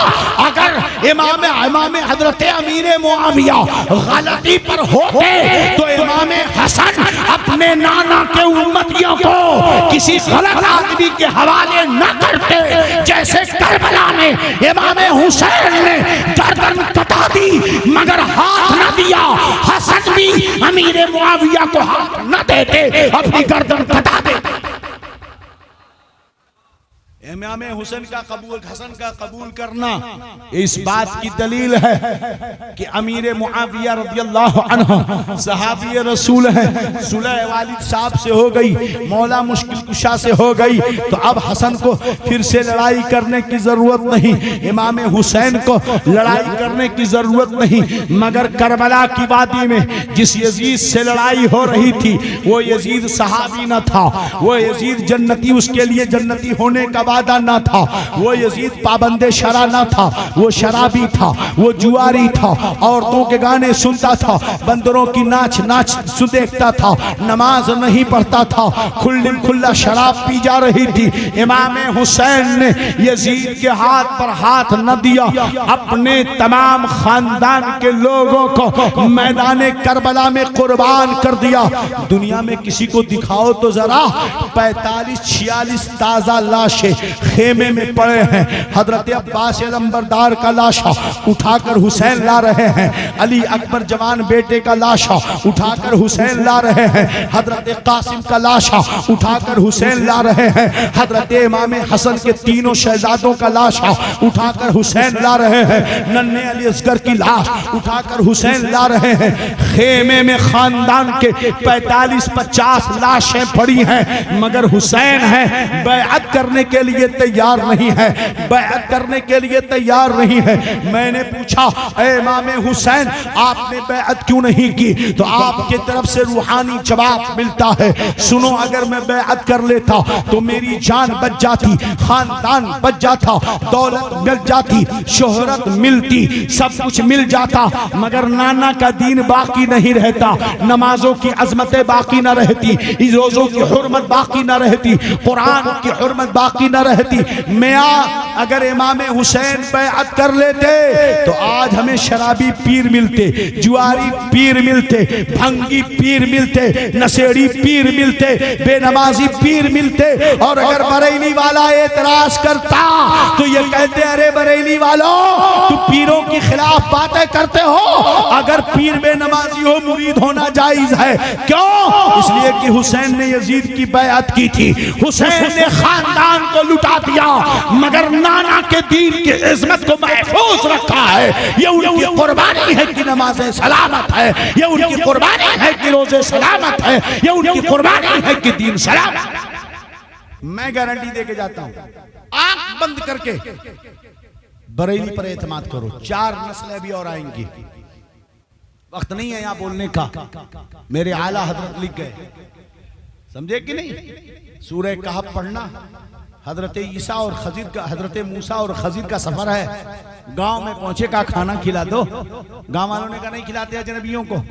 अगर इमाम हजरत अमीर मुआविया गलती पर होते तो इमाम हसन अपने नाना के उम्मतियों को किसी गलत आदमी के हवाले न करते, जैसे करबला में इमाम हुसैन ने गर्दन कटा दी मगर हाथ न दिया। हसन भी अमीर मुआविया को हाथ न देते, अपनी गर्दन कटा देते। इमाम हुसैन का कबूल, हसन का कबूल करना इस बात की दलील है कि अमीर मुआविया रज़ियल्लाहु अन्हु सहाबी रसूल हैं। सुलह वालिद साहब से हो गई, मौला मुश्किल कुशा से हो गई, तो अब हसन को फिर से लड़ाई करने की जरूरत नहीं, इमाम हुसैन को लड़ाई करने की जरूरत नहीं। मगर करबला की वादी में जिस यजीद से लड़ाई हो रही थी वो यजीद सहाबी न था, वो यजीद जन्नती, उसके लिए जन्नती होने का वादा ना था। वो यजीद पाबंदे शरा ना था, वो शराबी था, वो जुआरी था, औरतों के गाने सुनता था, बंदरों की नाच देखता था, नमाज नहीं पढ़ता था, खुल्ला शराब पी जा रही थी। इमाम हुसैन ने यजीद के हाथ पर हाथ न दिया, अपने तमाम खानदान के लोगों को मैदान करबला में कुर्बान कर दिया। दुनिया में किसी को दिखाओ तो जरा 45-46 ताजा लाशें खेमे में पड़े हैं। हजरत अब्बास नंबरदार का लाशा उठाकर हुसैन ला रहे हैं, अली अकबर जवान बेटे का लाशा उठाकर हुसैन ला रहे हैं, हजरत कासिम का लाशा उठाकर हुसैन ला रहे हैं, हजरत इमाम हसन के तीनों शहजादों का लाशा उठाकर हुसैन ला रहे हैं, नन्हे अली असगर की लाश उठाकर हुसैन ला रहे हैं। खेमे में खानदान के 45-50 लाशें पड़ी हैं, मगर हुसैन है बैअत करने के लिए तैयार नहीं है, बैअत करने के लिए तैयार नहीं है। मैंने पूछा ए इमाम हुसैन आपने बैअत क्यों नहीं की? तो आपके तरफ से रूहानी जवाब मिलता है, सुनो अगर मैं बैअत कर लेता तो मेरी जान बच जाती, खानदान बच जाता, दौलत मिल जाती, शोहरत मिलती, सब कुछ मिल जाता, मगर नाना का दीन बाकी नहीं रहता, नमाजों की अजमतें बाकी न रहती, रोजों की हुर्मत बाकी न रहती, कुरान की हुर्मत बाकी न रहती। मियां अगर इमाम हुसैन बैअत कर लेते तो आज हमें शराबी पीर मिलते, जुआरी पीर मिलते, भंगी पीर मिलते, नशेड़ी पीर मिलते, बेनमाजी पीर मिलते। और अगर बरेली वाला एतराज करता तो ये कहते अरे बरेली वालों तुम पीरों के खिलाफ बातें करते हो, अगर पीर बेनमाजी हो मुरीद होना जायज है। क्यों? इसलिए कि हुसैन ने यजीद की बैअत की थी, हुसैन ने खानदान को लुटा दिया, मगर नाना के दीन की इज्जत को महफूज रखा है। ये उनकी कुर्बानी है कि नमाजें सलामत है, ये उनकी कुर्बानी है कि रोजे सलामत है, ये उनकी कुर्बानी है कि दीन सलामत है। मैं गारंटी देके जाता हूं, आंख बंद करके बरेली पर एतमाद करो, 4 नस्लें भी और आएंगी। वक्त नहीं है यहां बोलने का, मेरे आला हजरत लिख गए, समझे कि नहीं? सूरह कहफ पढ़ना, हजरत ईसा और खजीर का, हजरत मूसा और खजीर का सफर है। गांव में पहुंचे, का खाना खिला दो। गांव वालों ने कहा नहीं खिलाते अजनबियों को।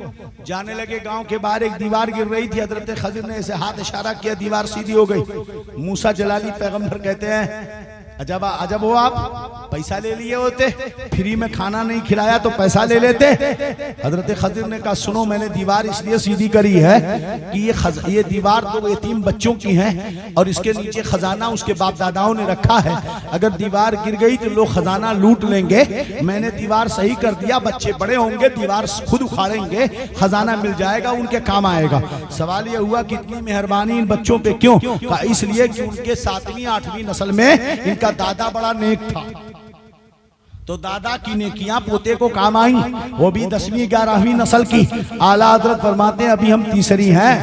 जाने लगे, गांव के बाहर एक दीवार गिर रही थी। हजरत खजीर ने ऐसे हाथ इशारा किया, दीवार सीधी हो गई। मूसा जलाली पैगंबर कहते हैं अजब अजब हो आप, पैसा ले लिए होते, फ्री में खाना नहीं खिलाया तो पैसा ले लेते। हजरत खजीर ने कहा सुनो, मैंने दीवार इसलिए सीधी करी है कि ये दीवार तो यतीम बच्चों की है और इसके नीचे खजाना उसके बाप दादाओं ने रखा है। अगर दीवार गिर गई तो लोग खजाना लूट लेंगे। मैंने दीवार सही कर दिया, बच्चे बड़े होंगे, दीवार खुद उखाड़ेंगे, खजाना मिल जाएगा, उनके काम आएगा। सवाल यह हुआ कितनी मेहरबानी इन बच्चों पे क्यों? कहा इसलिए कि उनके 7वीं 8वीं नस्ल में इनका दादा बड़ा नेक था, तो दादा की नेकियां पोते को काम आई, वो भी 10वीं 11वीं नस्ल की। आला हजरत फरमाते हैं अभी हम तीसरी हैं।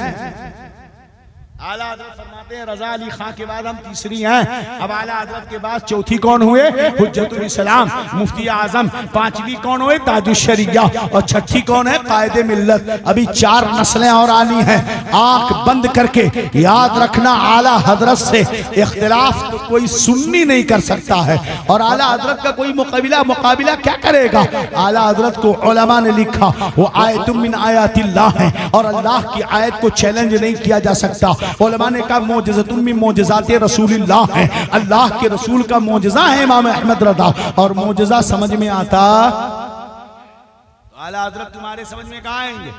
आला हजरत फरमाते हैं रजा अली खां के बाद हम तीसरी हैं। अब आला हजरत के बाद चौथी कौन हुए? हुज्जतुल इस्लाम मुफ्ती आजम। 5वीं कौन हुए? ताजुश्शरिया। और 6ठी कौन है? कायदे मिल्लत। अभी 4 नस्लें और आनी हैं। आंख बंद करके याद रखना, आला हजरत से इख्तिलाफ तो कोई सुन्नी नहीं कर सकता है और आला हजरत का कोई मुकाबिला क्या करेगा? आला हजरत को उलमा ने लिखा वो आयतुम मिन आयातिल्लाह है और अल्लाह की आयत को चैलेंज नहीं किया जा सकता। उलमा ने कहा मोजज़तुम मिन मोजज़ाते रसूलिल्लाह है, अल्लाह के रसूल का मोजज़ा है इमाम अहमद रज़ा। और मोजज़ा समझ में आता आला हजरत तुम्हारे समझ में कहाँ आएंगे?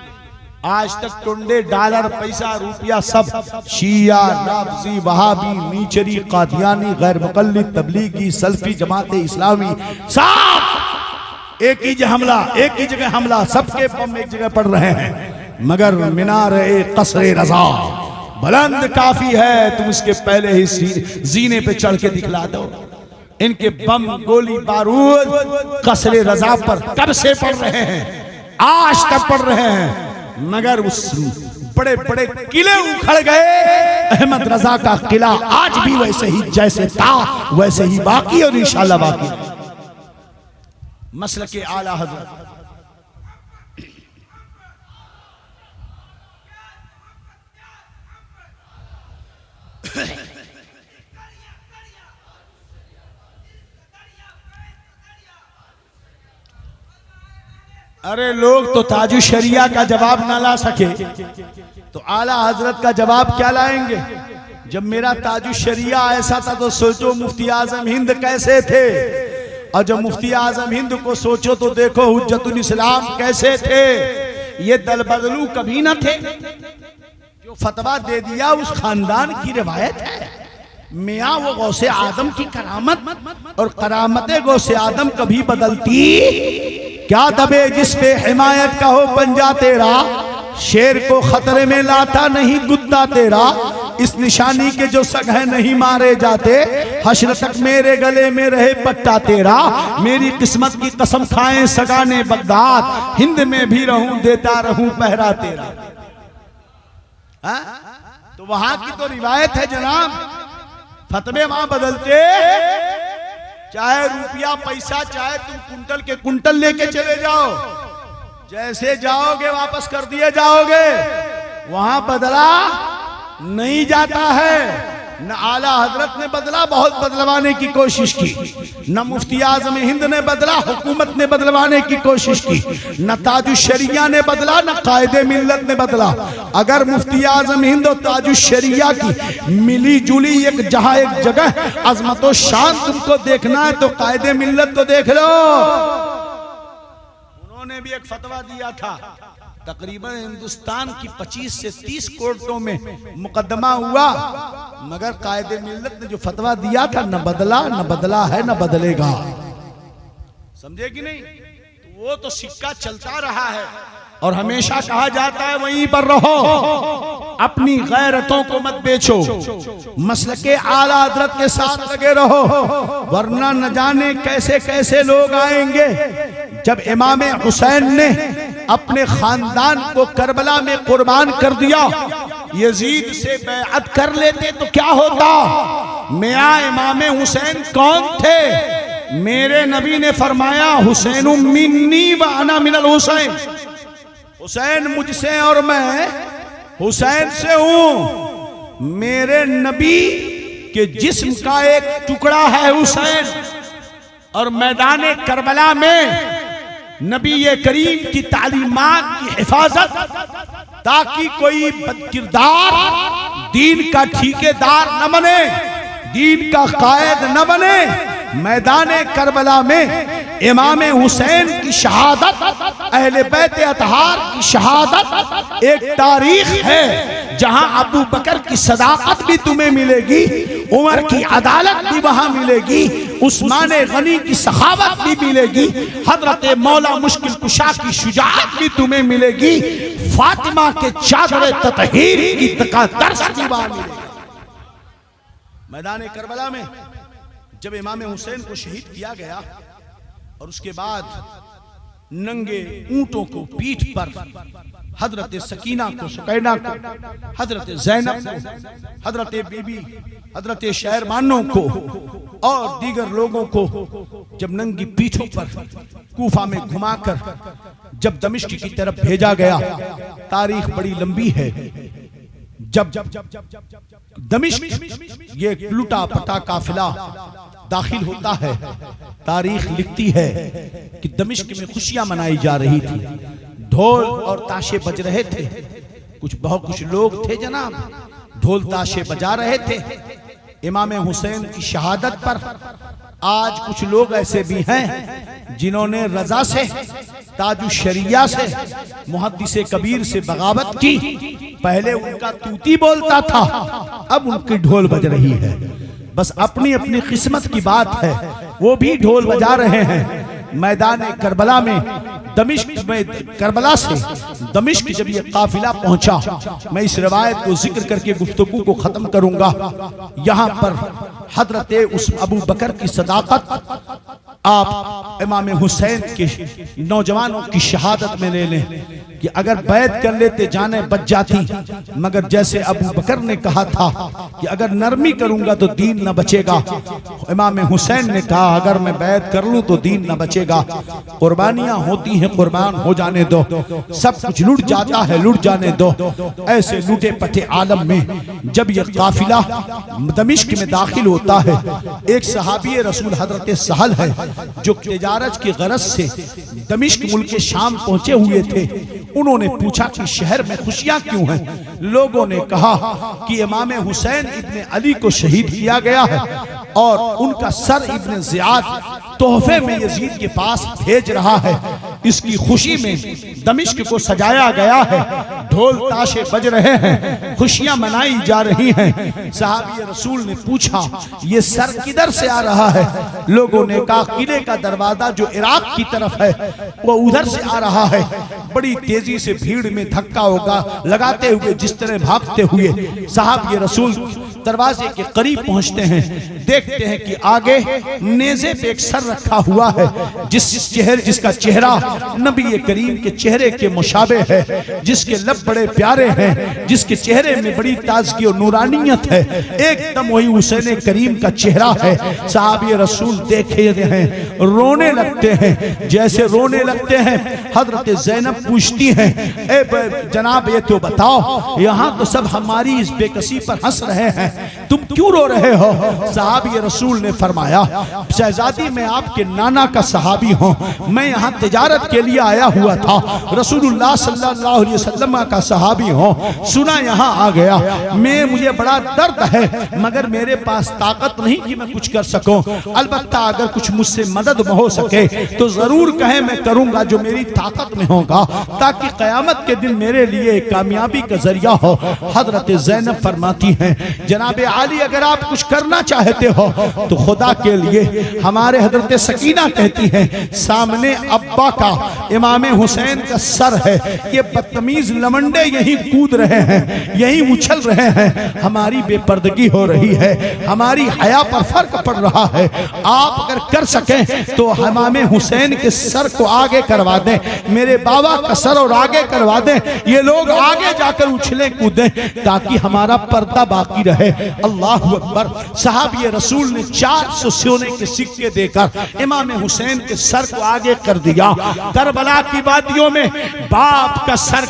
आज तक टुंडे डॉलर पैसा रुपया सब शिया राफ़ज़ी वहाबी नीचरी कादियानी गैर मुक़ल्लिद तबलीगी सल्फी जमाते इस्लामी सब एक ही हमला, एक ही जगह हमला, सबके बम एक जगह पड़ रहे हैं। मगर मीनार-ए क़स्र रज़ा बुलंद काफी है, तुम इसके पहले ही जीने पे चढ़ के दिखला दो। इनके बम गोली बारूद क़स्र रज़ा पर कब से पड़ रहे हैं? आज तक पड़ रहे हैं। मगर उस बड़े बड़े किले उखड़ गए, अहमद रज़ा का किला आज भी वैसे ही जैसे था वैसे ही बाकी और इंशाअल्लाह बाकी। मसलके आला हज़रत अरे लोग तो ताजुश्शरिया का जवाब ना ला सके तो आला हजरत का जवाब क्या लाएंगे? जब मेरा ताजुश्शरिया ऐसा था तो सोचो मुफ्ती आजम हिंद कैसे थे, और जब मुफ्ती आजम हिंद को सोचो तो देखो हुज्जतुल इस्लाम कैसे थे। ये दल बदलू कभी ना थे। जो फतवा दे दिया उस खानदान की रिवायत है। मियाँ वो गौसे आदम की करामत और करामत गौसे आदम कभी बदलती क्या? दबे जिस पे हिमायत का हो पंजा तेरा, शेर को खतरे में लाता नहीं गुद्दा तेरा। इस निशानी के जो सग है नहीं मारे जाते, हश्र तक मेरे गले में रहे पट्टा तेरा। मेरी किस्मत की कसम खाएं सगाने बगदाद, हिंद में भी रहूं देता रहूं पहरा तेरा। तो वहां की तो रिवायत है जनाब, फतवे वहां बदलते, चाहे रुपया पैसा चाहे तुम कुंटल के कुंटल लेके चले जाओ, जैसे जाओगे वापस कर दिए जाओगे। वहां बदला नहीं जाता है। न आला हजरत ने बदला, बहुत बदलवाने की कोशिश की। न मुफ्ती आजम हिंद ने बदला, हुकूमत ने बदलवाने की कोशिश की। न ताजुश्शरिया ने बदला, न कायदे मिल्लत ने बदला। अगर मुफ्ती आजम हिंद और ताजुश्शरिया की मिली जुली एक जहां एक जगह अजमत और शान तुमको देखना है तो कायदे मिल्लत को देख लो। उन्होंने भी एक फतवा दिया था, तकरीबन हिंदुस्तान की 25 से 30 कोर्टों में मुकदमा हुआ, मगर कायदे मिल्लत ने जो फतवा दिया था न बदला है न बदलेगा। समझे कि नहीं? तो वो तो सिक्का चलता रहा है और हमेशा कहा जाता है वहीं पर रहो, अपनी गैरतों को मत बेचो, मसलके आला हजरत के साथ लगे रहो, वरना न जाने कैसे कैसे लोग आएंगे। जब इमाम हुसैन ने अपने खानदान को करबला में कुर्बान कर दिया, यजीद से बैअत कर लेते तो क्या होता? मियां इमाम हुसैन कौन थे? मेरे नबी ने फरमाया हुसैन मिन्नी व अना मिनल हुसैन, हुसैन मुझसे और मैं हुसैन से हूं। मेरे नबी कि जिस्म का एक टुकड़ा है हुसैन, और मैदान करबला में नबी करीम की तालीमात की हिफाजत, ताकि कोई बदकिरदार दीन का ठेकेदार न बने, दीन का कायद न बने। मैदान करबला में इमाम हुसैन की शहादत, अहले बैत अतहार की शहादत एक तारीख है, जहां अबू बकर की सदाकत भी तुम्हें मिलेगी, उमर की अदालत भी वहां मिलेगी, उस्मान गनी की सखावत भी मिलेगी, हजरत मौला मुश्किल कुशा की शुजाअत भी तुम्हें मिलेगी, फातिमा के चादर ततहीर की दर्स भी वहां मिलेगी। मैदान करबला में जब इमाम हुसैन को शहीद किया गया और उसके बाद नंगे ऊंटों को पीठ पर हजरत सकीना को, सुकैना को, हजरत जैनब को, हजरत बीबी, हजरत शहरबानों को और दीगर लोगों को जब नंगी पीठों पर कूफा में घुमाकर जब दमिश्क की तरफ भेजा गया, तारीख बड़ी लंबी है। जब दमिश्क ये लुटा पटा काफिला दाखिल होता है, तारीख लिखती है कि दमिश्क में खुशियां मनाई जा रही थी, ढोल और ताशे बज रहे थे, कुछ लोग थे जनाब, ढोल ताशे बजा रहे थे इमाम हुसैन की शहादत पर। आज कुछ लोग ऐसे भी हैं जिन्होंने रजा से, ताजु शरिया से, मुहद्दिसे कबीर से बगावत की। पहले उनका तूती बोलता था, अब उनकी ढोल बज रही है। बस अपनी अपनी किस्मत की बात है, वो भी ढोल बजा रहे हैं। मैदान करबला में दमिश्क में, करबला से दमिश्क जब ये काफिला पहुंचा, मैं इस रिवायत को जिक्र करके गुफ्तगू को खत्म करूंगा। यहां पर हजरत उस अबू बकर की सदाकत आप इमाम हुसैन के नौजवानों की शहादत में ले लें कि अगर बैत कर लेते जाने बच जाती, मगर जैसे अबू बकर ने कहा था कि अगर नरमी करूंगा तो दीन न बचेगा, इमाम हुसैन ने कहा अगर मैं बैत कर लूं तो दीन न बचेगा। कुर्बानियां होती हैं, कुर्बान हो जाने दो, सब कुछ लुट जाता है, लुट जाने दो। ऐसे लूटे पटे आलम में जब यह काफिला दमिश्क में दाखिल होता है, एक सहाबी रसूल हजरत सहल है जो तिजारत की गरज से दमिश्क मुल्क शाम पहुंचे हुए थे। उन्होंने पूछा कि शहर में खुशियां क्यों हैं? लोगों ने कहा कि इमाम हुसैन इब्ने अली को शहीद किया गया है और उनका सर इब्ने ज़ियाद तोहफे में यजीद के पास भेज रहा है। इसकी खुशी में दमिश्क को सजाया गया है, ढोल ताशे बज रहे हैं, खुशियां मनाई जा रही हैं। सहाबी रसूल ने पूछा ये सर किधर से आ रहा है? लोगों ने कहा किले का दरवाजा जो इराक की तरफ है वो उधर से आ रहा है। बड़ी तेजी से भीड़ में धक्का होगा लगाते हुए जिस तरह भागते हुए सहाबी रसूल दरवाजे के करीब पहुंचते हैं, देखते हैं कि आगे नेज़े पे एक सर रखा हुआ है जिसका चेहरा नबी करीम के चेहरे के मुशाबे है, जिसके लब बड़े प्यारे हैं, जिसके चेहरे में बड़ी ताजगी और नूरानियत है, एकदम वही हुसैन करीम का चेहरा है। सहाबी रसूल देखे हैं, रोने लगते हैं। जैसे रोने लगते हैं हजरत ज़ैनब पूछती हैं ए जनाब ये तो बताओ, यहाँ तो सब हमारी इस बेकसी पर हंस रहे हैं, तुम क्यों रो रहे हो? सहाबी रसूल ने फरमाया शहजादी मैं आपके नाना का सहाबी हूँ, मैं यहाँ तिजारत के लिए आया हुआ था, रसूलुल्लाह सल्लल्लाहु अलैहि वसल्लम का सहाबी हूँ, सुना यहाँ आ गया, मुझे बड़ा दर्द है मगर मेरे पास ताकत नहीं कि मैं कुछ कर सकूं। अलबत्ता अगर कुछ मुझसे मदद हो सके तो जरूर कहें, मैं करूंगा जो मेरी ताकत में होगा, ताकि कयामत के दिन मेरे लिए कामयाबी का जरिया हो। हजरत ज़ैनब फरमाती हैं जनाबे आली अगर आप कुछ करना चाहते हो तो खुदा के लिए। हमारे हजरत सकीना कहती हैं सामने अब्बा का इमाम हुसैन का सर है, ये बदतमीज लमंडे यही कूद रहे हैं, यही उछल रहे हैं, हमारी बेपर्दगी हो रही है, हमारी हया पर फर्क पड़ रहा है। आप अगर कर सकें तो इमाम हुसैन के सर को आगे करवा दें, मेरे बाबा का सर और आगे करवा दें, ये लोग आगे जाकर उछले कूदें ताकि हमारा पर्दा बाकी रहे। अल्लाह अकबर। साहब ये रसूल ने 400 सोने के सिक्के देकर इमाम हुसैन के सर को आगे कर दिया। करबला की वादियों में बाप का सर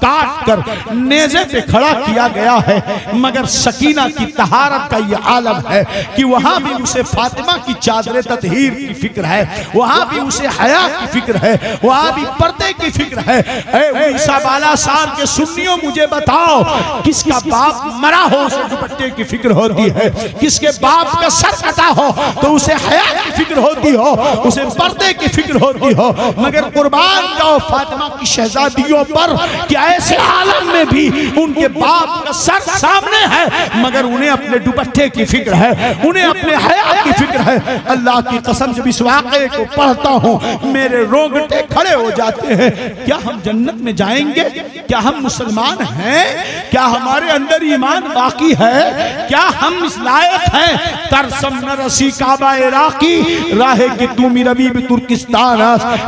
काट कर नेज़े पे खड़ा किया गया है, मगर सकीना की तहारत का ये आलम है कि वहां भी उसे फातिमा की चादर ततहीर की फिक्र है, वहां भी उसे हया की फिक्र है, वहां भी पर्दे की फिक्र है। ऐ ईसा बाला साल के सुन्नियों, मुझे बताओ किसका बाप मरा हो उसे दुपट्टे की फिक्र होती है, किसके बाप का सर कटा हो तो उसे हया की फिक्र होती हो, उसे पर्दे की फिक्र होती हो। मगर कुर्बान जाओ फातिमा की शहजादियों पर कि ऐसे आलम में भी उनके बाप का सर सामने है, मगर उन्हें अपने दुपट्टे की फिक्र है, उन्हें अपने हया की फिक्र है। अल्लाह की कसम जब इस वाक़े को पढ़ता हूँ मेरे रोंगटे खड़े हो जाते हैं। क्या हम जन्नत में जाएंगे? क्या हम मुसलमान हैं? क्या हमारे अंदर ईमान बाकी है? क्या हम इस लायक हैं? तरसम न रसी काबा इराकी राहे कि तुम रबी भी तुर्किस्तान।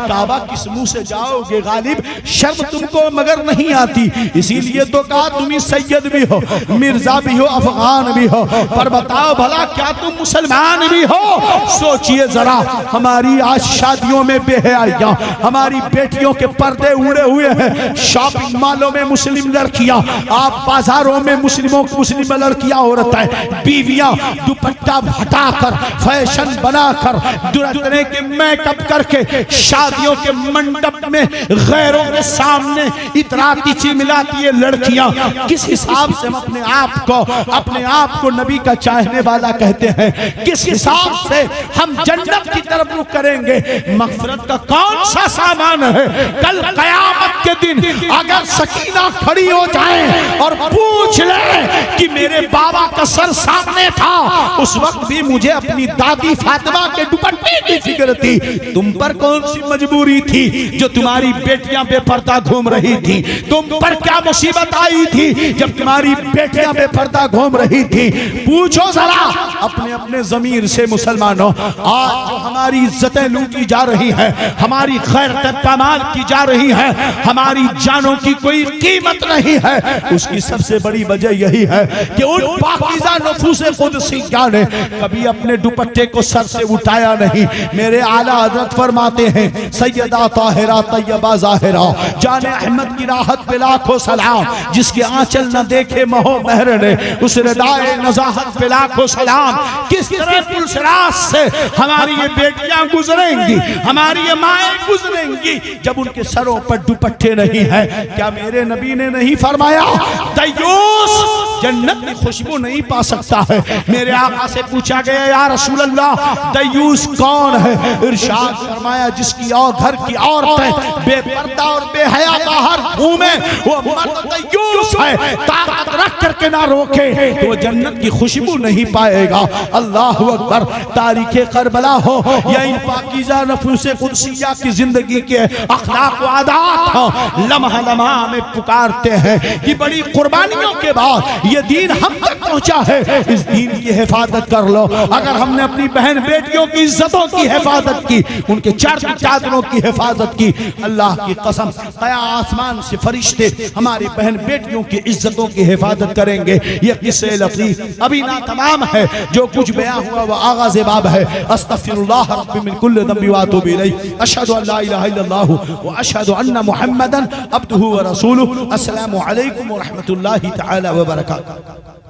काबा किस मुंह से जाओगे गालिब? शर्म तुमको मगर नहीं आती, इसीलिए तो कहा तुम ही सैयद भी हो, मिर्जा भी हो, अफगान भी हो, पर बताओ भला क्या तुम मुसलमान भी हो? सोचिए जरा, हमारी आज शादियों में बेहयाइयां, हमारी बेटियों के पर्दे उड़े हुए हैं, शॉपिंग मॉलों में मुस्लिम लड़कियां, आप बाजारों में मुस्लिम लड़कियां औरतें बीवियां दुपट्टा हटाकर फैशन बनाकर दुल्हने के मेकअप करके शादियों के मंडप में गैरों के सामने इतराती चिमिलाती ये लड़कियां, किस हिसाब से हम अपने आप को नबी का चाहने वाला कहते हैं? किस हिसाब से हम जन्नत की तरफ रुख करेंगे? मग़फ़िरत का कौन सा सामान है? कल क़यामत के दिन अगर सकीना खड़ी हो जाए और पूछ ले कि मेरे बाबा का सर सामने था, उस वक्त भी मुझे अपनी दादी फातिमा के दुपट्टे की फिक्र थी। तुम पर कौन सी मजबूरी थी जो तुम्हारी बेटियां बेपर्दा घूम रही थी? तुम पर क्या मुसीबत आई थी जब तुम्हारी बेटियां बेपर्दा घूम रही थी? पूछो जरा अपने अपने ज़मीर से मुसलमानों। आज जो हमारी इज्जतें लूटी जा रही है, हमारी खैरत पामाल की जा रही है, हमारी जानों की कोई कीमत नहीं है, उसकी सबसे बड़ी वजह यही है कि उन पाकीज़ा नफूस कुदसिया ने कभी अपने दुपट्टे को सर से उठाया नहीं। मेरे आला हज़रत फरमाते हैं, सैयदा ताहिरा तैयबा ज़ाहिरा जाने अहमद की राहत पे लाखों सलाम, जिसके आंचल न देखे महो महर ने, उस रदाए नज़ाहत पे लाखों सलाम। किस तरह पुलसराज से हमारी ये बेटियां गुजरेंगी, हमारी ये माएँ गुजरेंगी जब उनके सरों पर दुपट्टे नहीं है? क्या मेरे नबी ने नहीं फरमाया दयूस जन्नत की खुशबू नहीं पा सकता है? मेरे आका से पूछा गया, या रसूल अल्लाह दयूस कौन है? इरशाद फरमाया, जिसकी और घर की औरतें बेपर्दा और बेहया बाहर घूमे, वो मर्द दयूस है। ताकत रख करके ना रोके तो वो जन्नत की खुशबू नहीं पाएगा। अल्लाह अकबर। तारीख़ करबला हो या इन पाकीज़ा नफूसे कुदसिया की जिंदगी के अखलाक व आदात हो, लम्हा लम्हा में पुकारते हैं कि बड़ी कुर्बानियों के बाद ये दीन हम तक पहुंचा है, इस दीन की हिफाजत कर लो। अगर हमने अपनी बहन बेटियों की इज्जतों की हिफाजत की, उनके चादरों की हिफाजत की, अल्लाह की कसम कया आसमान से फरिश्ते हमारी बहन बेटियों की इज्जतों की हिफाजत करेंगे। ये किस्से लतीफ अभी ना तमाम है, जो कुछ बयां हुआ वह आगाज़ बाब है। अस्तग़फिरुल्लाह रब्बी मिन कुल्लि ज़ंबि व अतूबु इलैहि, अशहदु अन ला इलाहा इल्लल्लाहु व अशहदु अन्न मुहम्मदन अब्दुहु व रसूलुहु। अस्सलामु अलैकुम व रहमतुल्लाहि तआला व बरकातुहू।